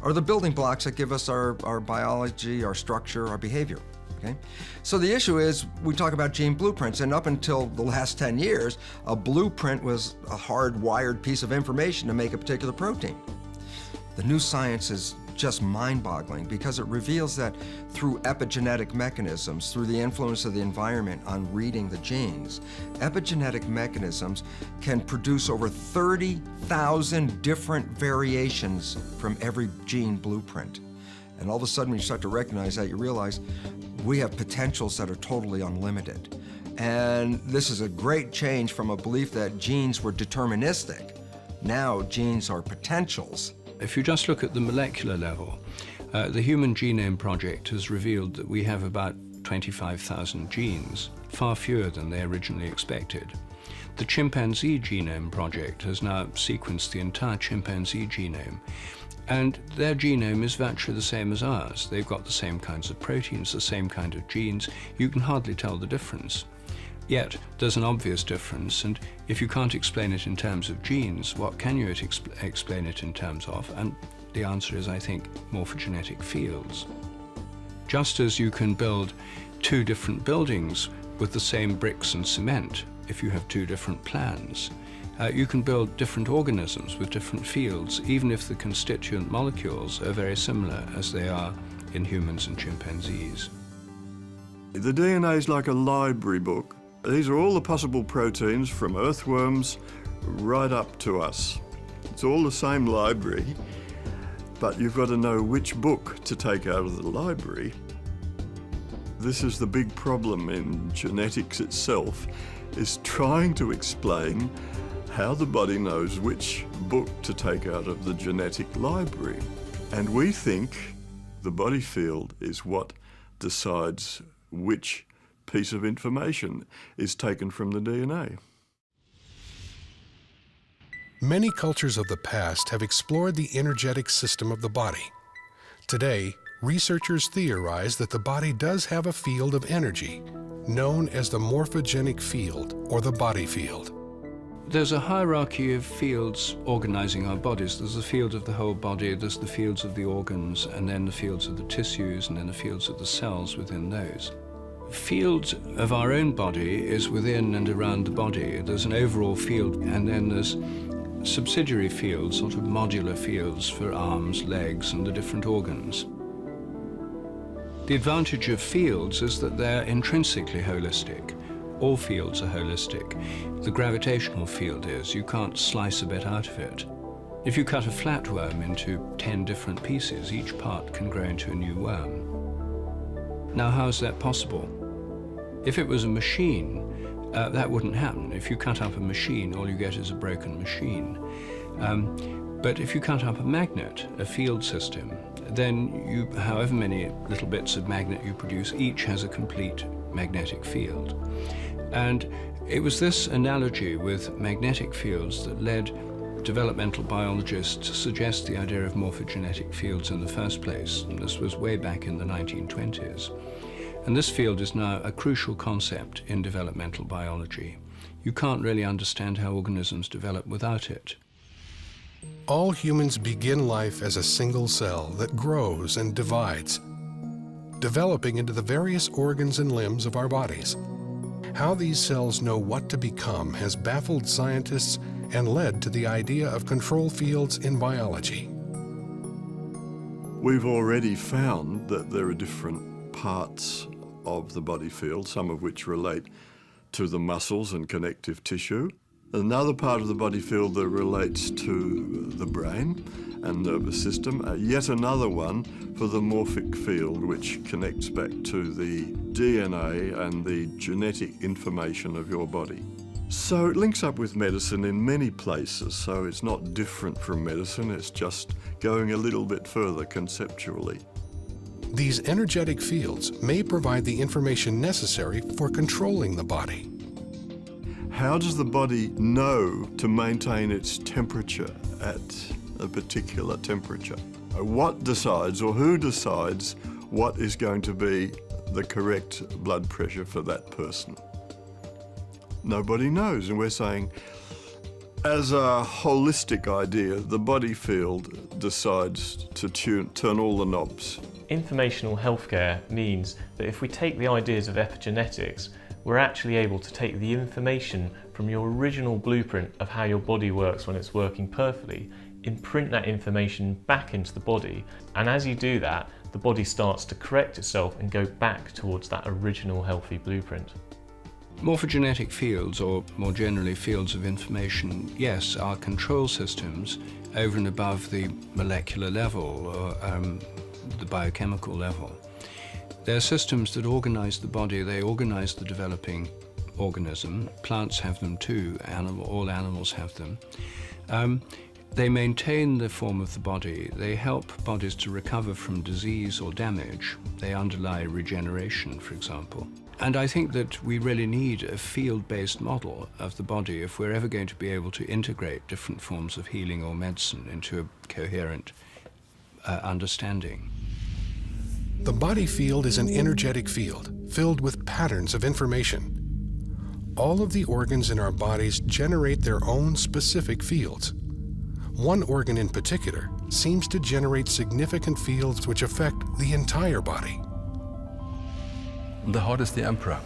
Speaker 6: are the building blocks that give us our biology, our structure, our behavior. Okay? So the issue is, we talk about gene blueprints, and up until the last 10 years, a blueprint was a hardwired piece of information to make a particular protein. The new science is just mind-boggling because it reveals that through epigenetic mechanisms, through the influence of the environment on reading the genes, epigenetic mechanisms can produce over 30,000 different variations from every gene blueprint. And all of a sudden, when you start to recognize that, you realize we have potentials that are totally unlimited. And this is a great change from a belief that genes were deterministic. Now, genes are potentials.
Speaker 8: If you just look at the molecular level, the Human Genome Project has revealed that we have about 25,000 genes, far fewer than they originally expected. The Chimpanzee Genome Project has now sequenced the entire chimpanzee genome, and their genome is virtually the same as ours. They've got the same kinds of proteins, the same kind of genes. You can hardly tell the difference. Yet, there's an obvious difference, and if you can't explain it in terms of genes, what can you explain it in terms of? And the answer is, I think, morphogenetic fields. Just as you can build two different buildings with the same bricks and cement, if you have two different plans, you can build different organisms with different fields, even if the constituent molecules are very similar as they are in humans and chimpanzees.
Speaker 7: The DNA is like a library book. These are all the possible proteins from earthworms right up to us. It's all the same library, but you've got to know which book to take out of the library. This is the big problem in genetics itself, is trying to explain how the body knows which book to take out of the genetic library. And we think the body field is what decides which piece of information is taken from the DNA.
Speaker 1: Many cultures of the past have explored the energetic system of the body. Today, researchers theorize that the body does have a field of energy, known as the morphogenic field, or the body field.
Speaker 8: There's a hierarchy of fields organizing our bodies. There's the field of the whole body, there's the fields of the organs, and then the fields of the tissues, and then the fields of the cells within those. Field of our own body is within and around the body. There's an overall field, and then there's subsidiary fields, sort of modular fields for arms, legs, and the different organs. The advantage of fields is that they're intrinsically holistic. All fields are holistic. The gravitational field is. You can't slice a bit out of it. If you cut a flatworm into 10 different pieces, each part can grow into a new worm. Now, how is that possible? If it was a machine, that wouldn't happen. If you cut up a machine, all you get is a broken machine. But if you cut up a magnet, a field system, then however many little bits of magnet you produce, each has a complete magnetic field. And it was this analogy with magnetic fields that led developmental biologists to suggest the idea of morphogenetic fields in the first place, and this was way back in the 1920s. And this field is now a crucial concept in developmental biology. You can't really understand how organisms develop without it.
Speaker 1: All humans begin life as a single cell that grows and divides, developing into the various organs and limbs of our bodies. How these cells know what to become has baffled scientists and led to the idea of control fields in biology.
Speaker 7: We've already found that there are different parts of the body field, some of which relate to the muscles and connective tissue. Another part of the body field that relates to the brain and nervous system, yet another one for the morphic field, which connects back to the DNA and the genetic information of your body. So it links up with medicine in many places, so it's not different from medicine, it's just going a little bit further conceptually.
Speaker 1: These energetic fields may provide the information necessary for controlling the body.
Speaker 7: How does the body know to maintain its temperature at a particular temperature? What decides, or who decides, what is going to be the correct blood pressure for that person? Nobody knows, and we're saying, as a holistic idea, the body field decides to turn all the knobs.
Speaker 9: Informational healthcare means that if we take the ideas of epigenetics, we're actually able to take the information from your original blueprint of how your body works when it's working perfectly imprint that information back into the body. And as you do that, the body starts to correct itself and go back towards that original healthy blueprint.
Speaker 8: Morphogenetic fields, or more generally fields of information, yes, are control systems over and above the molecular level or the biochemical level. They're systems that organize the body, they organize the developing organism. Plants have them too, all animals have them. They maintain the form of the body, they help bodies to recover from disease or damage, they underlie regeneration, for example. And I think that we really need a field-based model of the body if we're ever going to be able to integrate different forms of healing or medicine into a coherent understanding.
Speaker 1: The body field is an energetic field filled with patterns of information. All of the organs in our bodies generate their own specific fields. One organ in particular seems to generate significant fields which affect the entire body.
Speaker 16: The heart is the emperor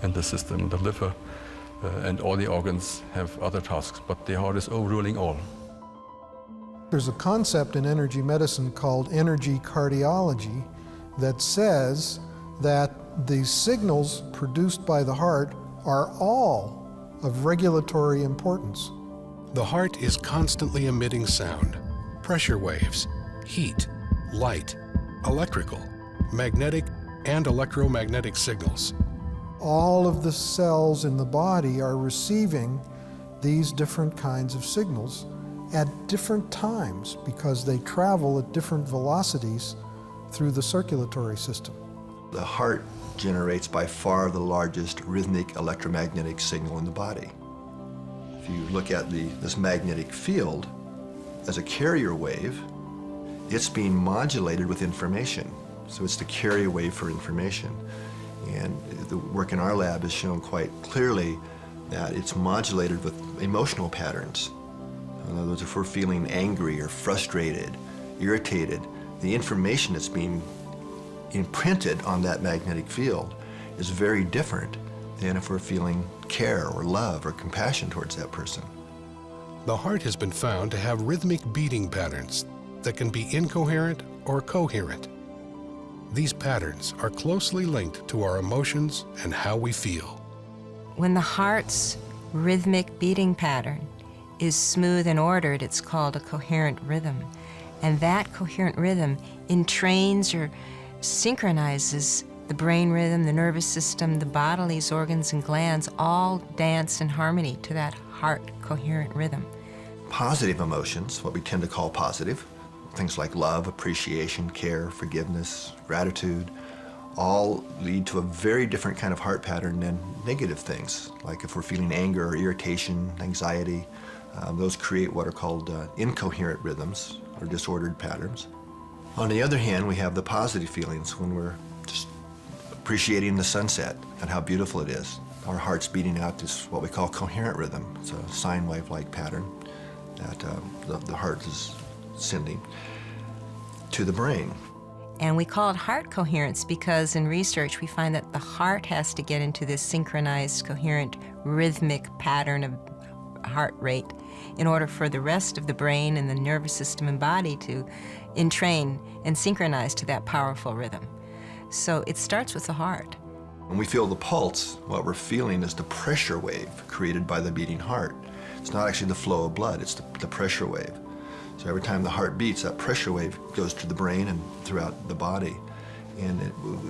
Speaker 16: in the system. The liver and all the organs have other tasks, but the heart is overruling all.
Speaker 14: There's a concept in energy medicine called energy cardiology that says that the signals produced by the heart are all of regulatory importance.
Speaker 1: The heart is constantly emitting sound, pressure waves, heat, light, electrical, magnetic, and electromagnetic signals.
Speaker 14: All of the cells in the body are receiving these different kinds of signals at different times because they travel at different velocities through the circulatory system.
Speaker 3: The heart generates by far the largest rhythmic electromagnetic signal in the body. If you look at this magnetic field as a carrier wave, it's being modulated with information. So it's the carrier wave for information. And the work in our lab has shown quite clearly that it's modulated with emotional patterns. In other words, if we're feeling angry or frustrated, irritated, the information that's being imprinted on that magnetic field is very different than if we're feeling care or love or compassion towards that person.
Speaker 1: The heart has been found to have rhythmic beating patterns that can be incoherent or coherent. These patterns are closely linked to our emotions and how we feel.
Speaker 17: When the heart's rhythmic beating pattern is smooth and ordered, it's called a coherent rhythm. And that coherent rhythm entrains or synchronizes the brain rhythm, the nervous system, the bodily organs and glands all dance in harmony to that heart coherent rhythm.
Speaker 3: Positive emotions, what we tend to call positive, things like love, appreciation, care, forgiveness, gratitude, all lead to a very different kind of heart pattern than negative things. Like if we're feeling anger or irritation, anxiety, those create what are called incoherent rhythms or disordered patterns. On the other hand, we have the positive feelings when we're just appreciating the sunset and how beautiful it is. Our heart's beating out this what we call coherent rhythm. It's a sine wave-like pattern that the heart is sending to the brain.
Speaker 17: And we call it heart coherence because in research we find that the heart has to get into this synchronized, coherent, rhythmic pattern of heart rate in order for the rest of the brain and the nervous system and body to entrain and synchronize to that powerful rhythm. So it starts with the heart.
Speaker 3: When we feel the pulse, what we're feeling is the pressure wave created by the beating heart. It's not actually the flow of blood, it's the pressure wave. So every time the heart beats, that pressure wave goes to the brain and throughout the body. And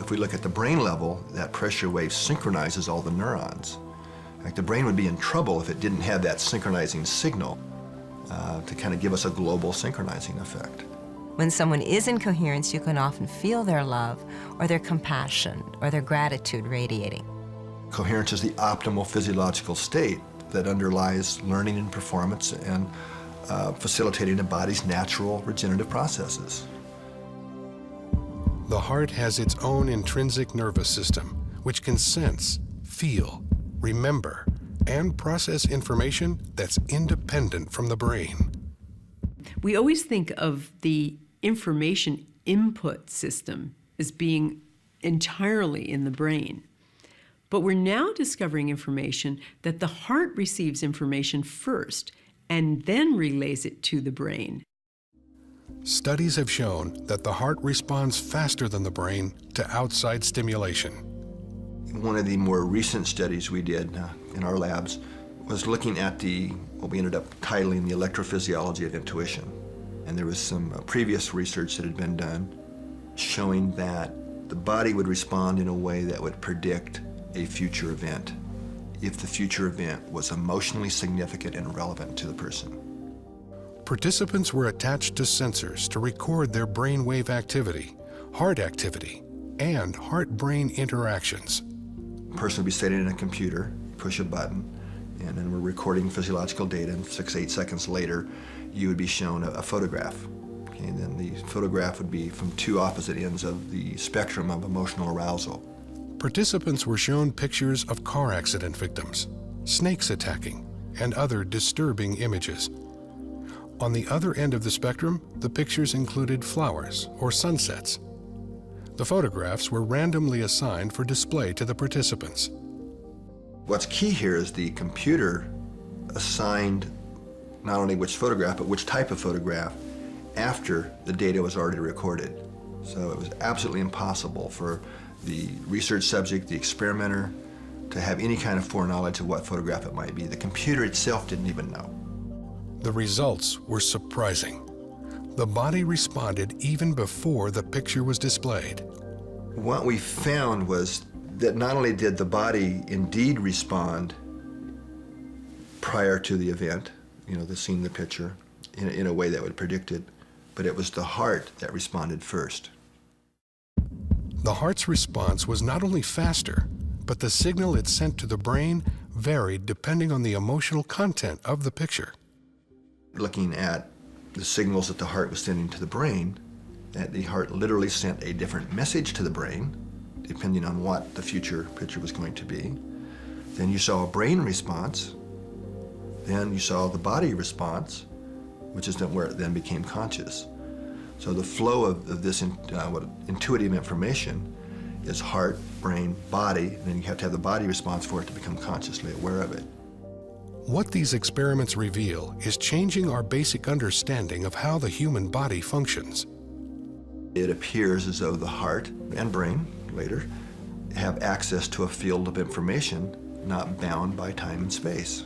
Speaker 3: if we look at the brain level, that pressure wave synchronizes all the neurons. In fact, the brain would be in trouble if it didn't have that synchronizing signal to kind of give us a global synchronizing effect.
Speaker 17: When someone is in coherence, you can often feel their love or their compassion or their gratitude radiating.
Speaker 3: Coherence is the optimal physiological state that underlies learning and performance and facilitating the body's natural regenerative processes.
Speaker 1: The heart has its own intrinsic nervous system, which can sense, feel, remember, and process information that's independent from the brain.
Speaker 5: We always think of the information input system as being entirely in the brain. But we're now discovering information that the heart receives information first, and then relays it to the brain.
Speaker 1: Studies have shown that the heart responds faster than the brain to outside stimulation.
Speaker 3: One of the more recent studies we did in our labs was looking at what we ended up titling the electrophysiology of intuition. And there was some previous research that had been done showing that the body would respond in a way that would predict a future event if the future event was emotionally significant and relevant to the person.
Speaker 1: Participants were attached to sensors to record their brainwave activity, heart activity, and heart-brain interactions.
Speaker 3: A person would be sitting in a computer, push a button, and then we're recording physiological data, and 6 to 8 seconds later, you would be shown a photograph. Okay, and then the photograph would be from two opposite ends of the spectrum of emotional arousal.
Speaker 1: Participants were shown pictures of car accident victims, snakes attacking, and other disturbing images. On the other end of the spectrum, the pictures included flowers or sunsets. The photographs were randomly assigned for display to the participants.
Speaker 3: What's key here is the computer assigned not only which photograph, but which type of photograph after the data was already recorded. So it was absolutely impossible for the research subject, the experimenter, to have any kind of foreknowledge of what photograph it might be. The computer itself didn't even know.
Speaker 1: The results were surprising. The body responded even before the picture was displayed.
Speaker 3: What we found was that not only did the body indeed respond prior to the event, seeing the picture, in a way that would predict it, but it was the heart that responded first.
Speaker 1: The heart's response was not only faster, but the signal it sent to the brain varied depending on the emotional content of the picture.
Speaker 3: Looking at the signals that the heart was sending to the brain, that the heart literally sent a different message to the brain, depending on what the future picture was going to be. Then you saw a brain response. Then you saw the body response, which is where it then became conscious. So the flow of this intuitive information is heart, brain, body, and then you have to have the body response for it to become consciously aware of it.
Speaker 1: What these experiments reveal is changing our basic understanding of how the human body functions.
Speaker 3: It appears as though the heart and brain, later, have access to a field of information not bound by time and space.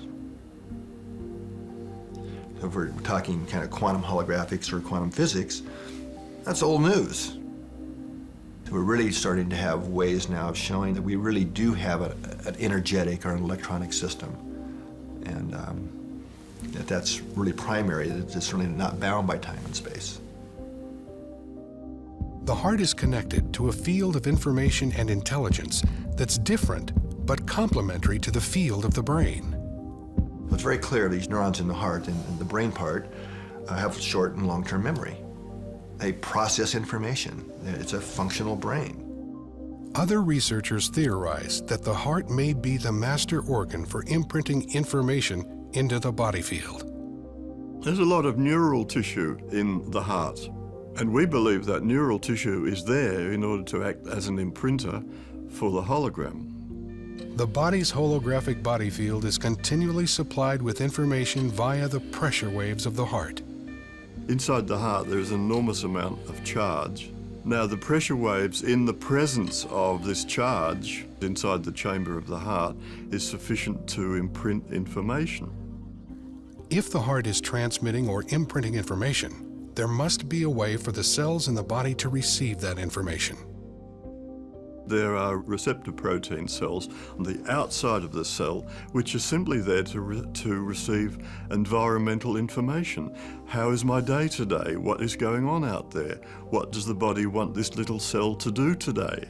Speaker 3: So if we're talking kind of quantum holographics or quantum physics, that's old news. So we're really starting to have ways now of showing that we really do have an energetic or an electronic system. And that's really primary, that it's certainly not bound by time and space.
Speaker 1: The heart is connected to a field of information and intelligence that's different but complementary to the field of the brain.
Speaker 3: It's very clear these neurons in the heart and the brain part have short and long-term memory. They process information. It's a functional brain.
Speaker 1: Other researchers theorize that the heart may be the master organ for imprinting information into the body field.
Speaker 7: There's a lot of neural tissue in the heart, and we believe that neural tissue is there in order to act as an imprinter for the hologram.
Speaker 1: The body's holographic body field is continually supplied with information via the pressure waves of the heart.
Speaker 7: Inside the heart, there is an enormous amount of charge. Now, the pressure waves in the presence of this charge inside the chamber of the heart is sufficient to imprint information.
Speaker 1: If the heart is transmitting or imprinting information, there must be a way for the cells in the body to receive that information.
Speaker 7: There are receptor protein cells on the outside of the cell, which are simply there to receive environmental information. How is my day today? What is going on out there? What does the body want this little cell to do today?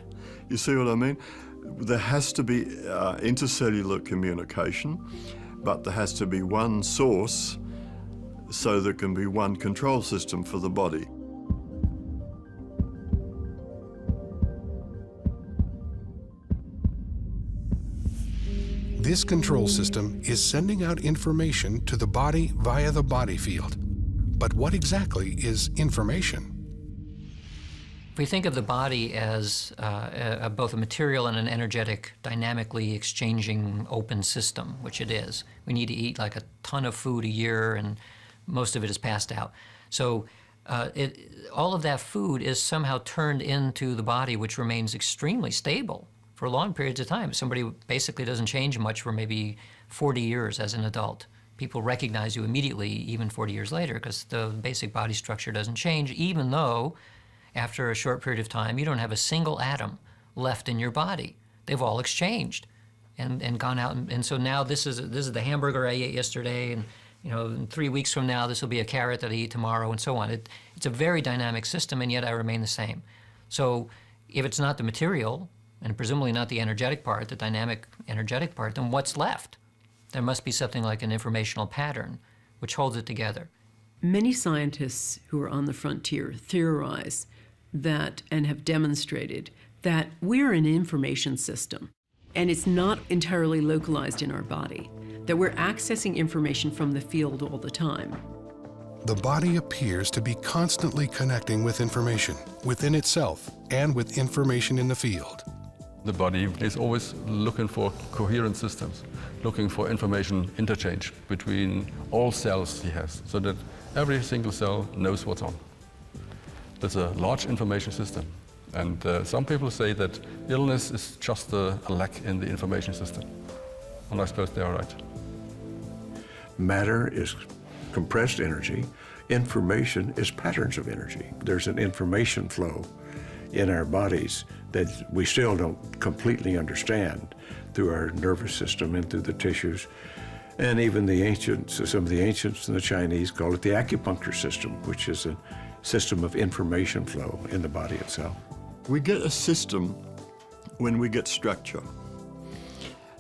Speaker 7: You see what I mean? There has to be intercellular communication, but there has to be one source so there can be one control system for the body.
Speaker 1: This control system is sending out information to the body via the body field. But what exactly is information?
Speaker 18: If we think of the body as both a material and an energetic, dynamically exchanging open system, which it is, we need to eat like a ton of food a year, and most of it is passed out. So all of that food is somehow turned into the body, which remains extremely stable for long periods of time. Somebody basically doesn't change much for maybe 40 years as an adult. People recognize you immediately, even 40 years later, because the basic body structure doesn't change, even though after a short period of time, you don't have a single atom left in your body. They've all exchanged and gone out. And so now this is the hamburger I ate yesterday, and in 3 weeks from now, this will be a carrot that I eat tomorrow, and so on. It's a very dynamic system, and yet I remain the same. So if it's not the material, and presumably not the energetic part, the dynamic energetic part, then what's left? There must be something like an informational pattern which holds it together.
Speaker 5: Many scientists who are on the frontier theorize that, and have demonstrated, that we're an information system, and it's not entirely localized in our body, that we're accessing information from the field all the time.
Speaker 1: The body appears to be constantly connecting with information within itself and with information in the field.
Speaker 16: The body is always looking for coherent systems, looking for information interchange between all cells he has, so that every single cell knows what's on. There's a large information system, and some people say that illness is just a lack in the information system, and I suppose they are right.
Speaker 11: Matter is compressed energy. Information is patterns of energy. There's an information flow in our bodies that we still don't completely understand through our nervous system and through the tissues. And even the ancients, some of the ancients and the Chinese call it the acupuncture system, which is a system of information flow in the body itself.
Speaker 7: We get a system when we get structure.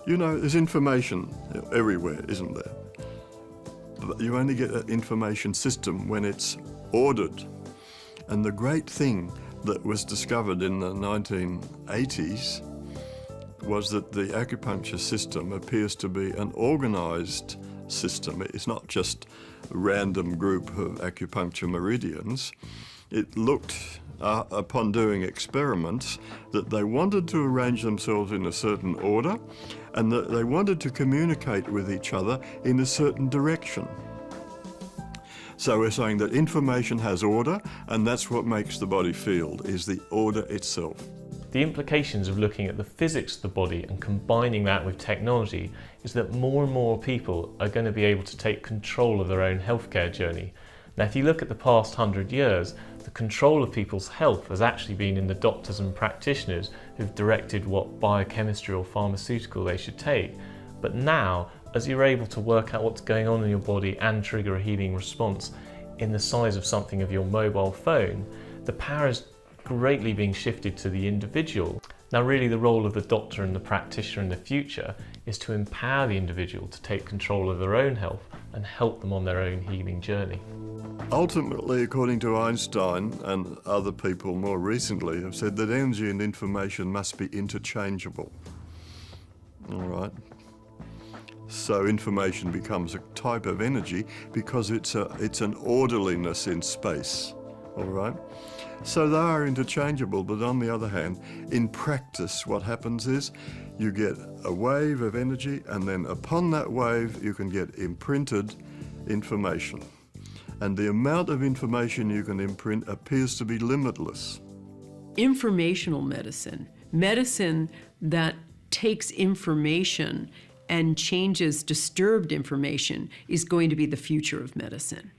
Speaker 7: There's information everywhere, isn't there? But you only get an information system when it's ordered. And the great thing that was discovered in the 1980s was that the acupuncture system appears to be an organized system. It's not just a random group of acupuncture meridians. It looked, upon doing experiments, that they wanted to arrange themselves in a certain order, and that they wanted to communicate with each other in a certain direction. So we're saying that information has order, and that's what makes the body feel, is the order itself.
Speaker 9: The implications of looking at the physics of the body and combining that with technology is that more and more people are going to be able to take control of their own healthcare journey. Now, if you look at the past 100 years, the control of people's health has actually been in the doctors and practitioners who've directed what biochemistry or pharmaceutical they should take. But now, as you're able to work out what's going on in your body and trigger a healing response in the size of something of your mobile phone, the power is greatly being shifted to the individual. Now, really the role of the doctor and the practitioner in the future is to empower the individual to take control of their own health and help them on their own healing journey.
Speaker 7: Ultimately, according to Einstein and other people more recently, have said that energy and information must be interchangeable. All right. So information becomes a type of energy because it's an orderliness in space. All right. So they are interchangeable, but on the other hand, in practice, what happens is you get a wave of energy, and then upon that wave, you can get imprinted information. And the amount of information you can imprint appears to be limitless.
Speaker 5: Informational medicine, medicine that takes information and changes disturbed information, is going to be the future of medicine.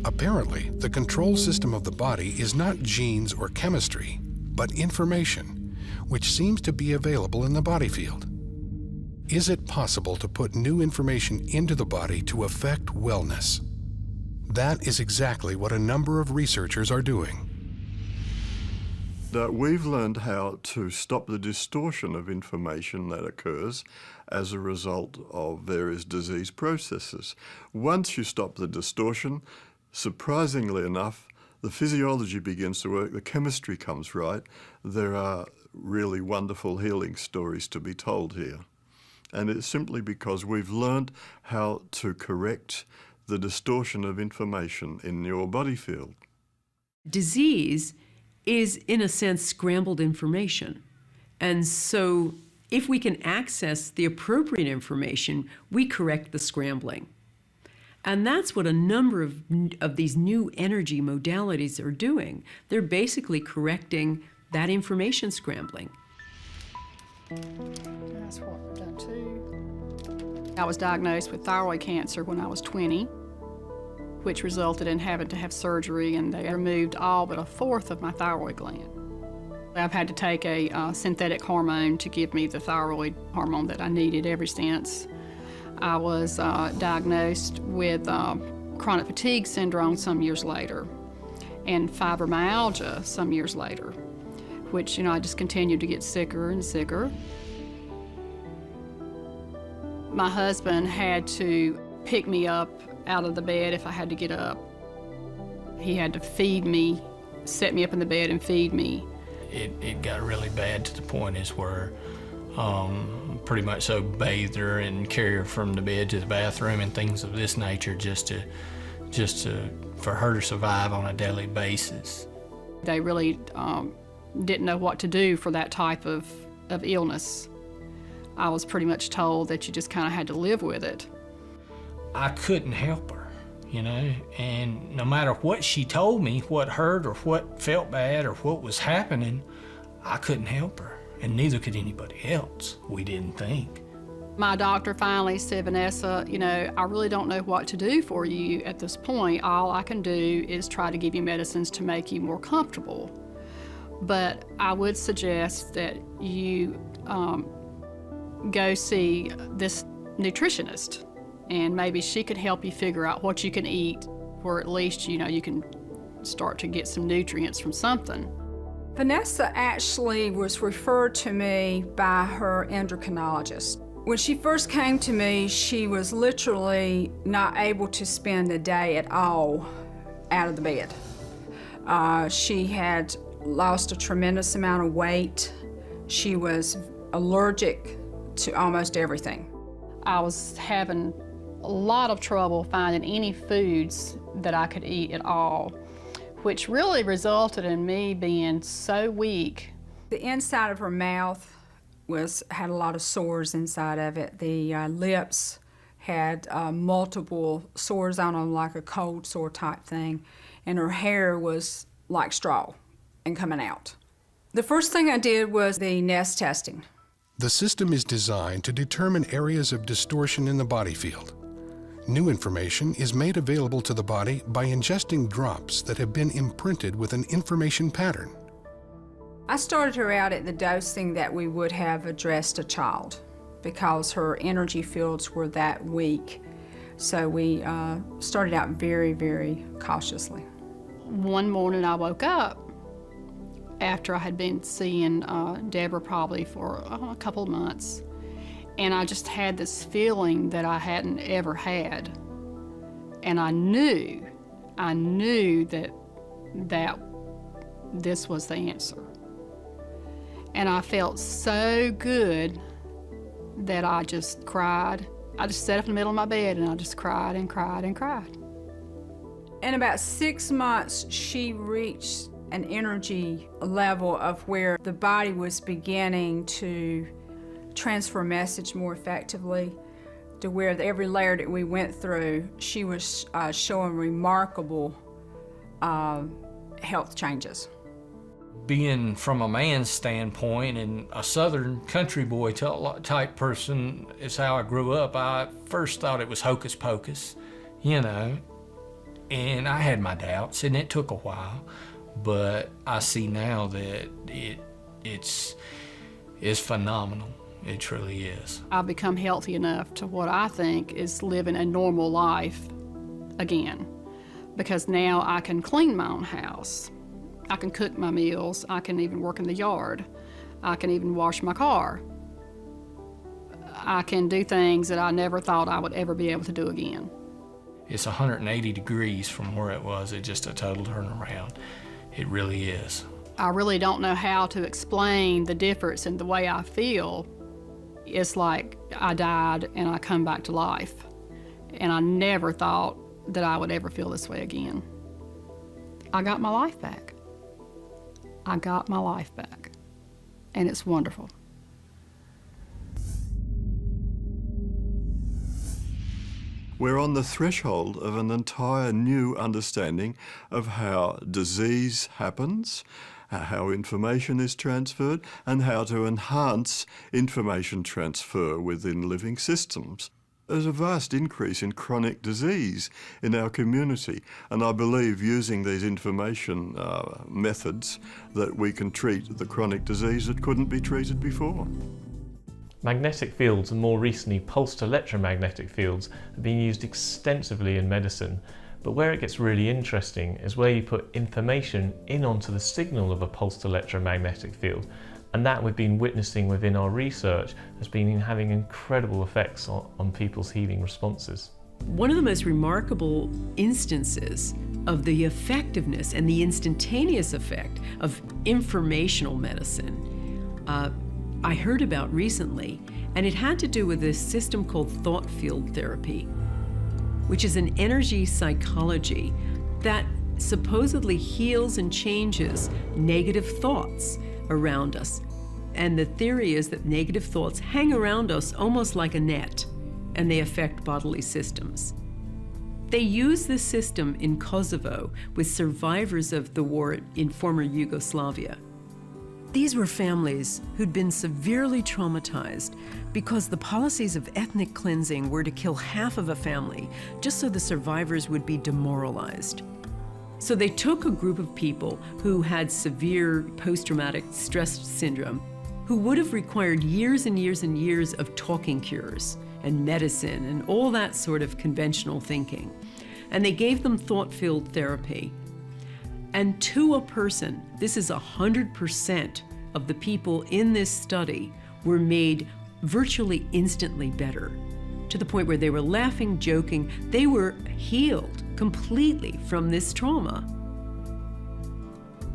Speaker 1: Apparently, the control system of the body is not genes or chemistry, but information, which seems to be available in the body field. Is it possible to put new information into the body to affect wellness? That is exactly what a number of researchers are doing.
Speaker 7: That we've learned how to stop the distortion of information that occurs as a result of various disease processes. Once you stop the distortion, surprisingly enough, the physiology begins to work, the chemistry comes right. There are really wonderful healing stories to be told here. And it's simply because we've learned how to correct the distortion of information in your body field.
Speaker 5: Disease is, in a sense, scrambled information. And so if we can access the appropriate information, we correct the scrambling. And that's what a number of these new energy modalities are doing. They're basically correcting that information scrambling.
Speaker 19: That's what we've done too. I was diagnosed with thyroid cancer when I was 20, which resulted in having to have surgery, and they removed all but a fourth of my thyroid gland. I've had to take a synthetic hormone to give me the thyroid hormone that I needed ever since. I was diagnosed with chronic fatigue syndrome some years later, and fibromyalgia some years later, which, I just continued to get sicker and sicker. My husband had to pick me up out of the bed if I had to get up. He had to feed me, set me up in the bed and feed me.
Speaker 20: It got really bad to the point is where pretty much so bathed her and carried her from the bed to the bathroom and things of this nature just for her to survive on a daily basis.
Speaker 19: They really didn't know what to do for that type of illness. I was pretty much told that you just kind of had to live with it.
Speaker 20: I couldn't help her, and no matter what she told me, what hurt or what felt bad or what was happening, I couldn't help her, and neither could anybody else, we didn't think.
Speaker 19: My doctor finally said, Vanessa, I really don't know what to do for you at this point. All I can do is try to give you medicines to make you more comfortable. But I would suggest that you go see this nutritionist, and maybe she could help you figure out what you can eat, or at least, you can start to get some nutrients from something.
Speaker 21: Vanessa actually was referred to me by her endocrinologist. When she first came to me, she was literally not able to spend a day at all out of the bed. She had lost a tremendous amount of weight. She was allergic to almost everything.
Speaker 19: I was having a lot of trouble finding any foods that I could eat at all, which really resulted in me being so weak.
Speaker 21: The inside of her mouth had a lot of sores inside of it. The lips had multiple sores on them, like a cold sore type thing, and her hair was like straw and coming out. The first thing I did was the nest testing.
Speaker 1: The system is designed to determine areas of distortion in the body field. New information is made available to the body by ingesting drops that have been imprinted with an information pattern.
Speaker 21: I started her out at the dosing that we would have addressed a child because her energy fields were that weak. So we started out very, very cautiously.
Speaker 19: One morning I woke up after I had been seeing Deborah probably for a couple of months, and I just had this feeling that I hadn't ever had. And I knew that this was the answer. And I felt so good that I just cried. I just sat up in the middle of my bed and I just cried and cried and cried.
Speaker 21: In about 6 months, she reached an energy level of where the body was beginning to transfer message more effectively, to where every layer that we went through, she was showing remarkable health changes.
Speaker 20: Being from a man's standpoint and a southern country boy type person is how I grew up. I first thought it was hocus pocus, and I had my doubts, and it took a while, but I see now that it's phenomenal. It truly is.
Speaker 19: I've become healthy enough to what I think is living a normal life again, because now I can clean my own house. I can cook my meals. I can even work in the yard. I can even wash my car. I can do things that I never thought I would ever be able to do again.
Speaker 20: It's 180 degrees from where it was. It's just a total turnaround. It really is.
Speaker 19: I really don't know how to explain the difference in the way I feel. It's like I died and I come back to life. And I never thought that I would ever feel this way again. I got my life back. I got my life back. And it's wonderful.
Speaker 7: We're on the threshold of an entire new understanding of how disease happens, how information is transferred, and how to enhance information transfer within living systems. There's a vast increase in chronic disease in our community, and I believe using these information methods that we can treat the chronic disease that couldn't be treated before.
Speaker 9: Magnetic fields, and more recently pulsed electromagnetic fields, have been used extensively in medicine, but where it gets really interesting is where you put information in onto the signal of a pulsed electromagnetic field, and that we've been witnessing within our research has been having incredible effects on people's healing responses.
Speaker 5: One of the most remarkable instances of the effectiveness and the instantaneous effect of informational medicine I heard about recently, and it had to do with this system called thought field therapy, which is an energy psychology that supposedly heals and changes negative thoughts around us. And the theory is that negative thoughts hang around us almost like a net, and they affect bodily systems. They use this system in Kosovo with survivors of the war in former Yugoslavia. These were families who'd been severely traumatized because the policies of ethnic cleansing were to kill half of a family just so the survivors would be demoralized. So they took a group of people who had severe post-traumatic stress syndrome, who would have required years and years and years of talking cures and medicine and all that sort of conventional thinking. And they gave them thought field therapy. And to a person, this is 100% of the people in this study were made virtually instantly better, to the point where they were laughing, joking. They were healed completely from this trauma.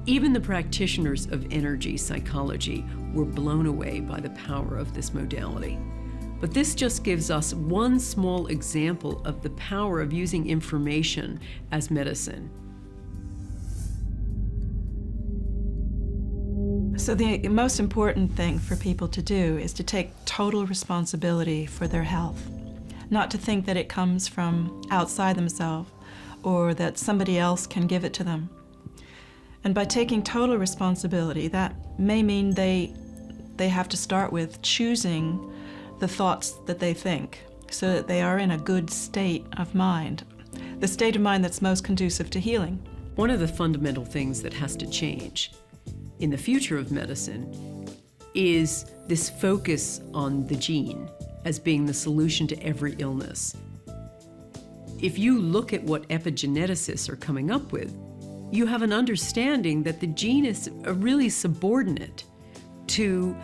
Speaker 5: Even the practitioners of energy psychology were blown away by the power of this modality. But this just gives us one small example of the power of using information as medicine.
Speaker 12: So the most important thing for people to do is to take total responsibility for their health, not to think that it comes from outside themselves or that somebody else can give it to them. And by taking total responsibility, that may mean they have to start with choosing the thoughts that they think so that they are in a good state of mind, the state of mind that's most conducive to healing.
Speaker 5: One of the fundamental things that has to change in the future of medicine is this focus on the gene as being the solution to every illness. If you look at what epigeneticists are coming up with, you have an understanding that the gene is really subordinate to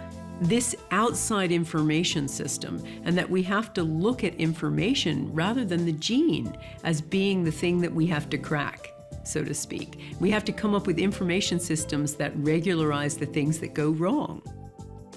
Speaker 5: this outside information system, and that we have to look at information rather than the gene as being the thing that we have to crack, so to speak. We have to come up with information systems that regularize the things that go wrong.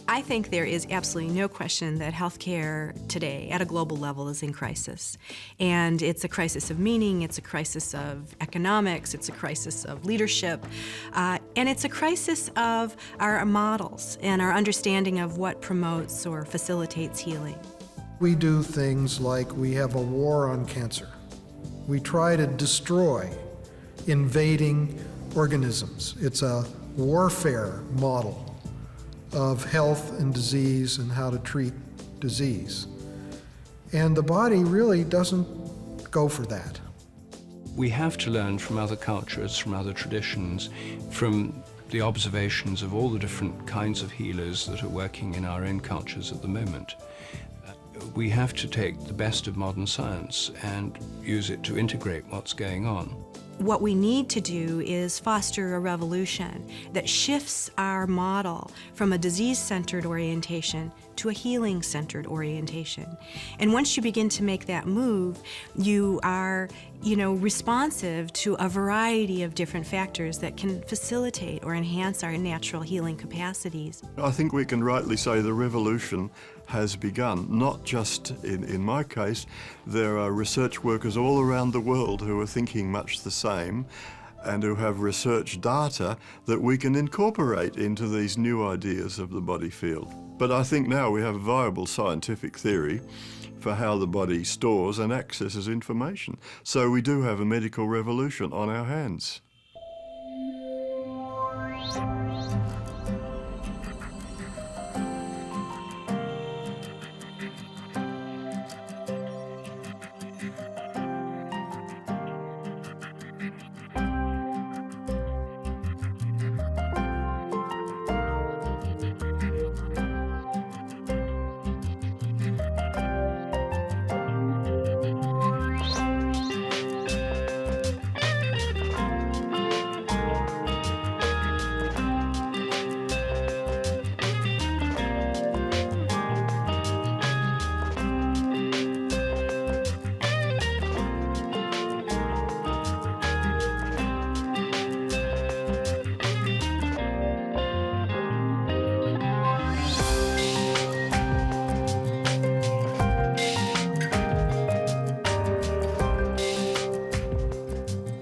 Speaker 4: I think there is absolutely no question that healthcare today at a global level is in crisis. And it's a crisis of meaning, it's a crisis of economics, it's a crisis of leadership, and it's a crisis of our models and our understanding of what promotes or facilitates healing.
Speaker 14: We do things like we have a war on cancer. We try to destroy invading organisms. It's a warfare model of health and disease and how to treat disease. And the body really doesn't go for that.
Speaker 8: We have to learn from other cultures, from other traditions, from the observations of all the different kinds of healers that are working in our own cultures at the moment. We have to take the best of modern science and use it to integrate what's going on.
Speaker 4: What we need to do is foster a revolution that shifts our model from a disease-centered orientation to a healing-centered orientation. And once you begin to make that move, you are, responsive to a variety of different factors that can facilitate or enhance our natural healing capacities.
Speaker 7: I think we can rightly say the revolution has begun, not just in my case. There are research workers all around the world who are thinking much the same, and who have research data that we can incorporate into these new ideas of the body field. But I think now we have a viable scientific theory for how the body stores and accesses information. So we do have a medical revolution on our hands.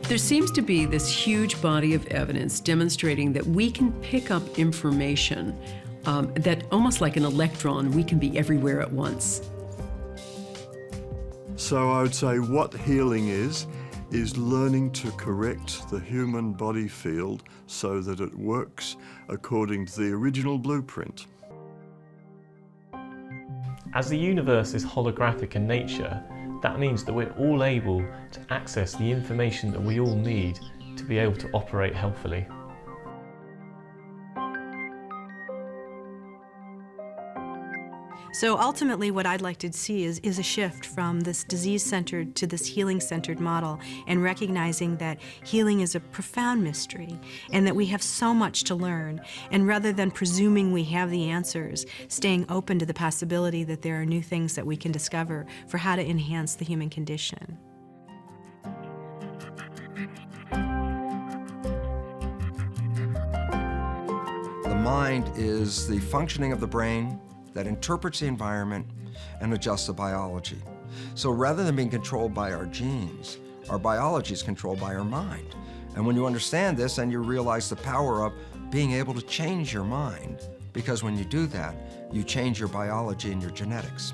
Speaker 5: There seems to be this huge body of evidence demonstrating that we can pick up information that almost like an electron, we can be everywhere at once.
Speaker 7: So I would say what healing is learning to correct the human body field so that it works according to the original blueprint.
Speaker 9: As the universe is holographic in nature, that means that we're all able to access the information that we all need to be able to operate healthily.
Speaker 4: So ultimately what I'd like to see is a shift from this disease-centered to this healing-centered model, and recognizing that healing is a profound mystery and that we have so much to learn, and rather than presuming we have the answers, staying open to the possibility that there are new things that we can discover for how to enhance the human condition.
Speaker 6: The mind is the functioning of the brain that interprets the environment and adjusts the biology. So rather than being controlled by our genes, our biology is controlled by our mind. And when you understand this, then you realize the power of being able to change your mind, because when you do that, you change your biology and your genetics.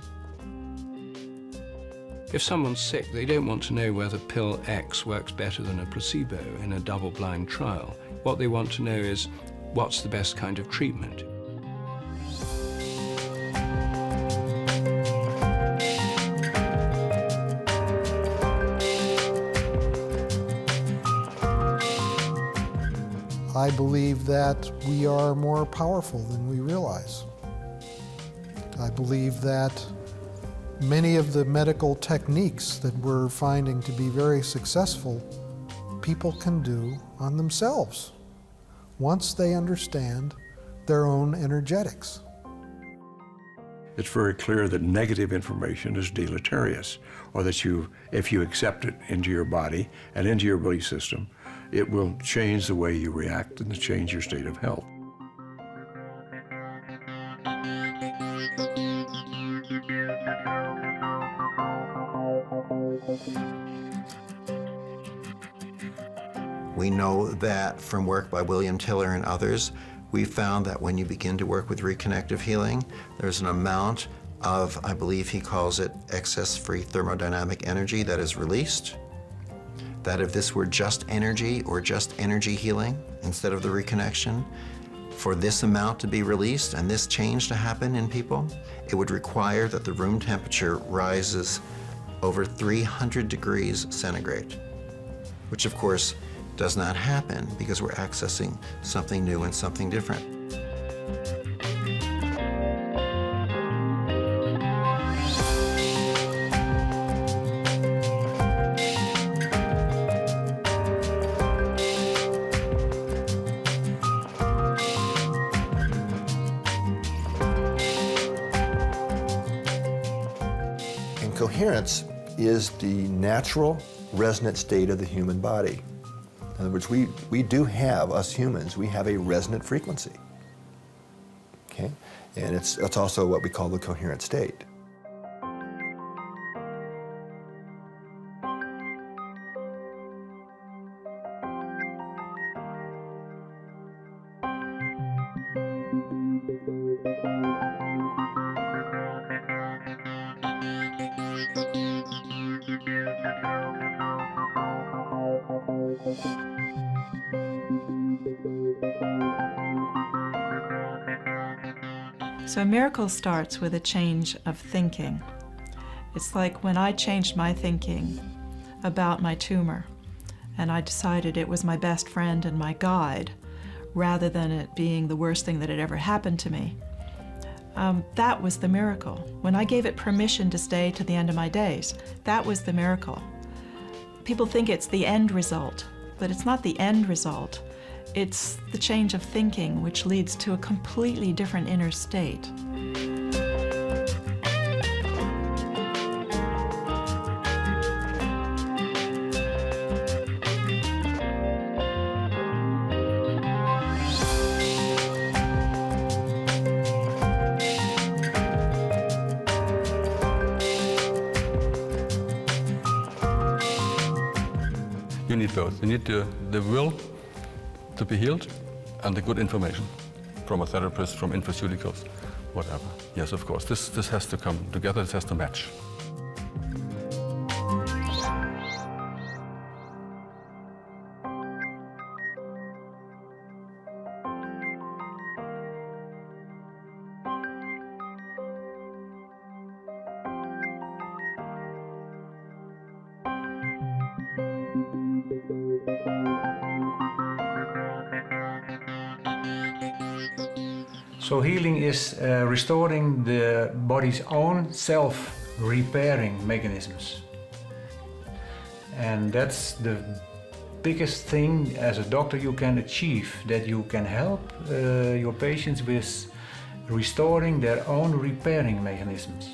Speaker 8: If someone's sick, they don't want to know whether pill X works better than a placebo in a double-blind trial. What they want to know is, what's the best kind of treatment?
Speaker 14: I believe that we are more powerful than we realize. I believe that many of the medical techniques that we're finding to be very successful, people can do on themselves once they understand their own energetics.
Speaker 11: It's very clear that negative information is deleterious, or that if you accept it into your body and into your belief system, it will change the way you react and change your state of health.
Speaker 3: We know that from work by William Tiller and others, we found that when you begin to work with reconnective healing, there's an amount of, I believe he calls it, excess-free thermodynamic energy that is released. That if this were just energy or just energy healing instead of the reconnection, for this amount to be released and this change to happen in people, it would require that the room temperature rises over 300 degrees centigrade, which of course does not happen because we're accessing something new and something different.
Speaker 2: Coherence is the natural resonant state of the human body. In other words, we do have, us humans, we have a resonant frequency. Okay? And it's also what we call the coherent state.
Speaker 12: So a miracle starts with a change of thinking. It's like when I changed my thinking about my tumor, and I decided it was my best friend and my guide, rather than it being the worst thing that had ever happened to me. That was the miracle. When I gave it permission to stay to the end of my days, that was the miracle. People think it's the end result, but it's not the end result. It's the change of thinking which leads to a completely different inner state.
Speaker 16: You need both. You need the will to be healed and the good information from a therapist, from infoceuticals, whatever. Yes, of course. This has to come together, this has to match.
Speaker 10: So healing is restoring the body's own self-repairing mechanisms. And that's the biggest thing as a doctor you can achieve, that you can help your patients with restoring their own repairing mechanisms.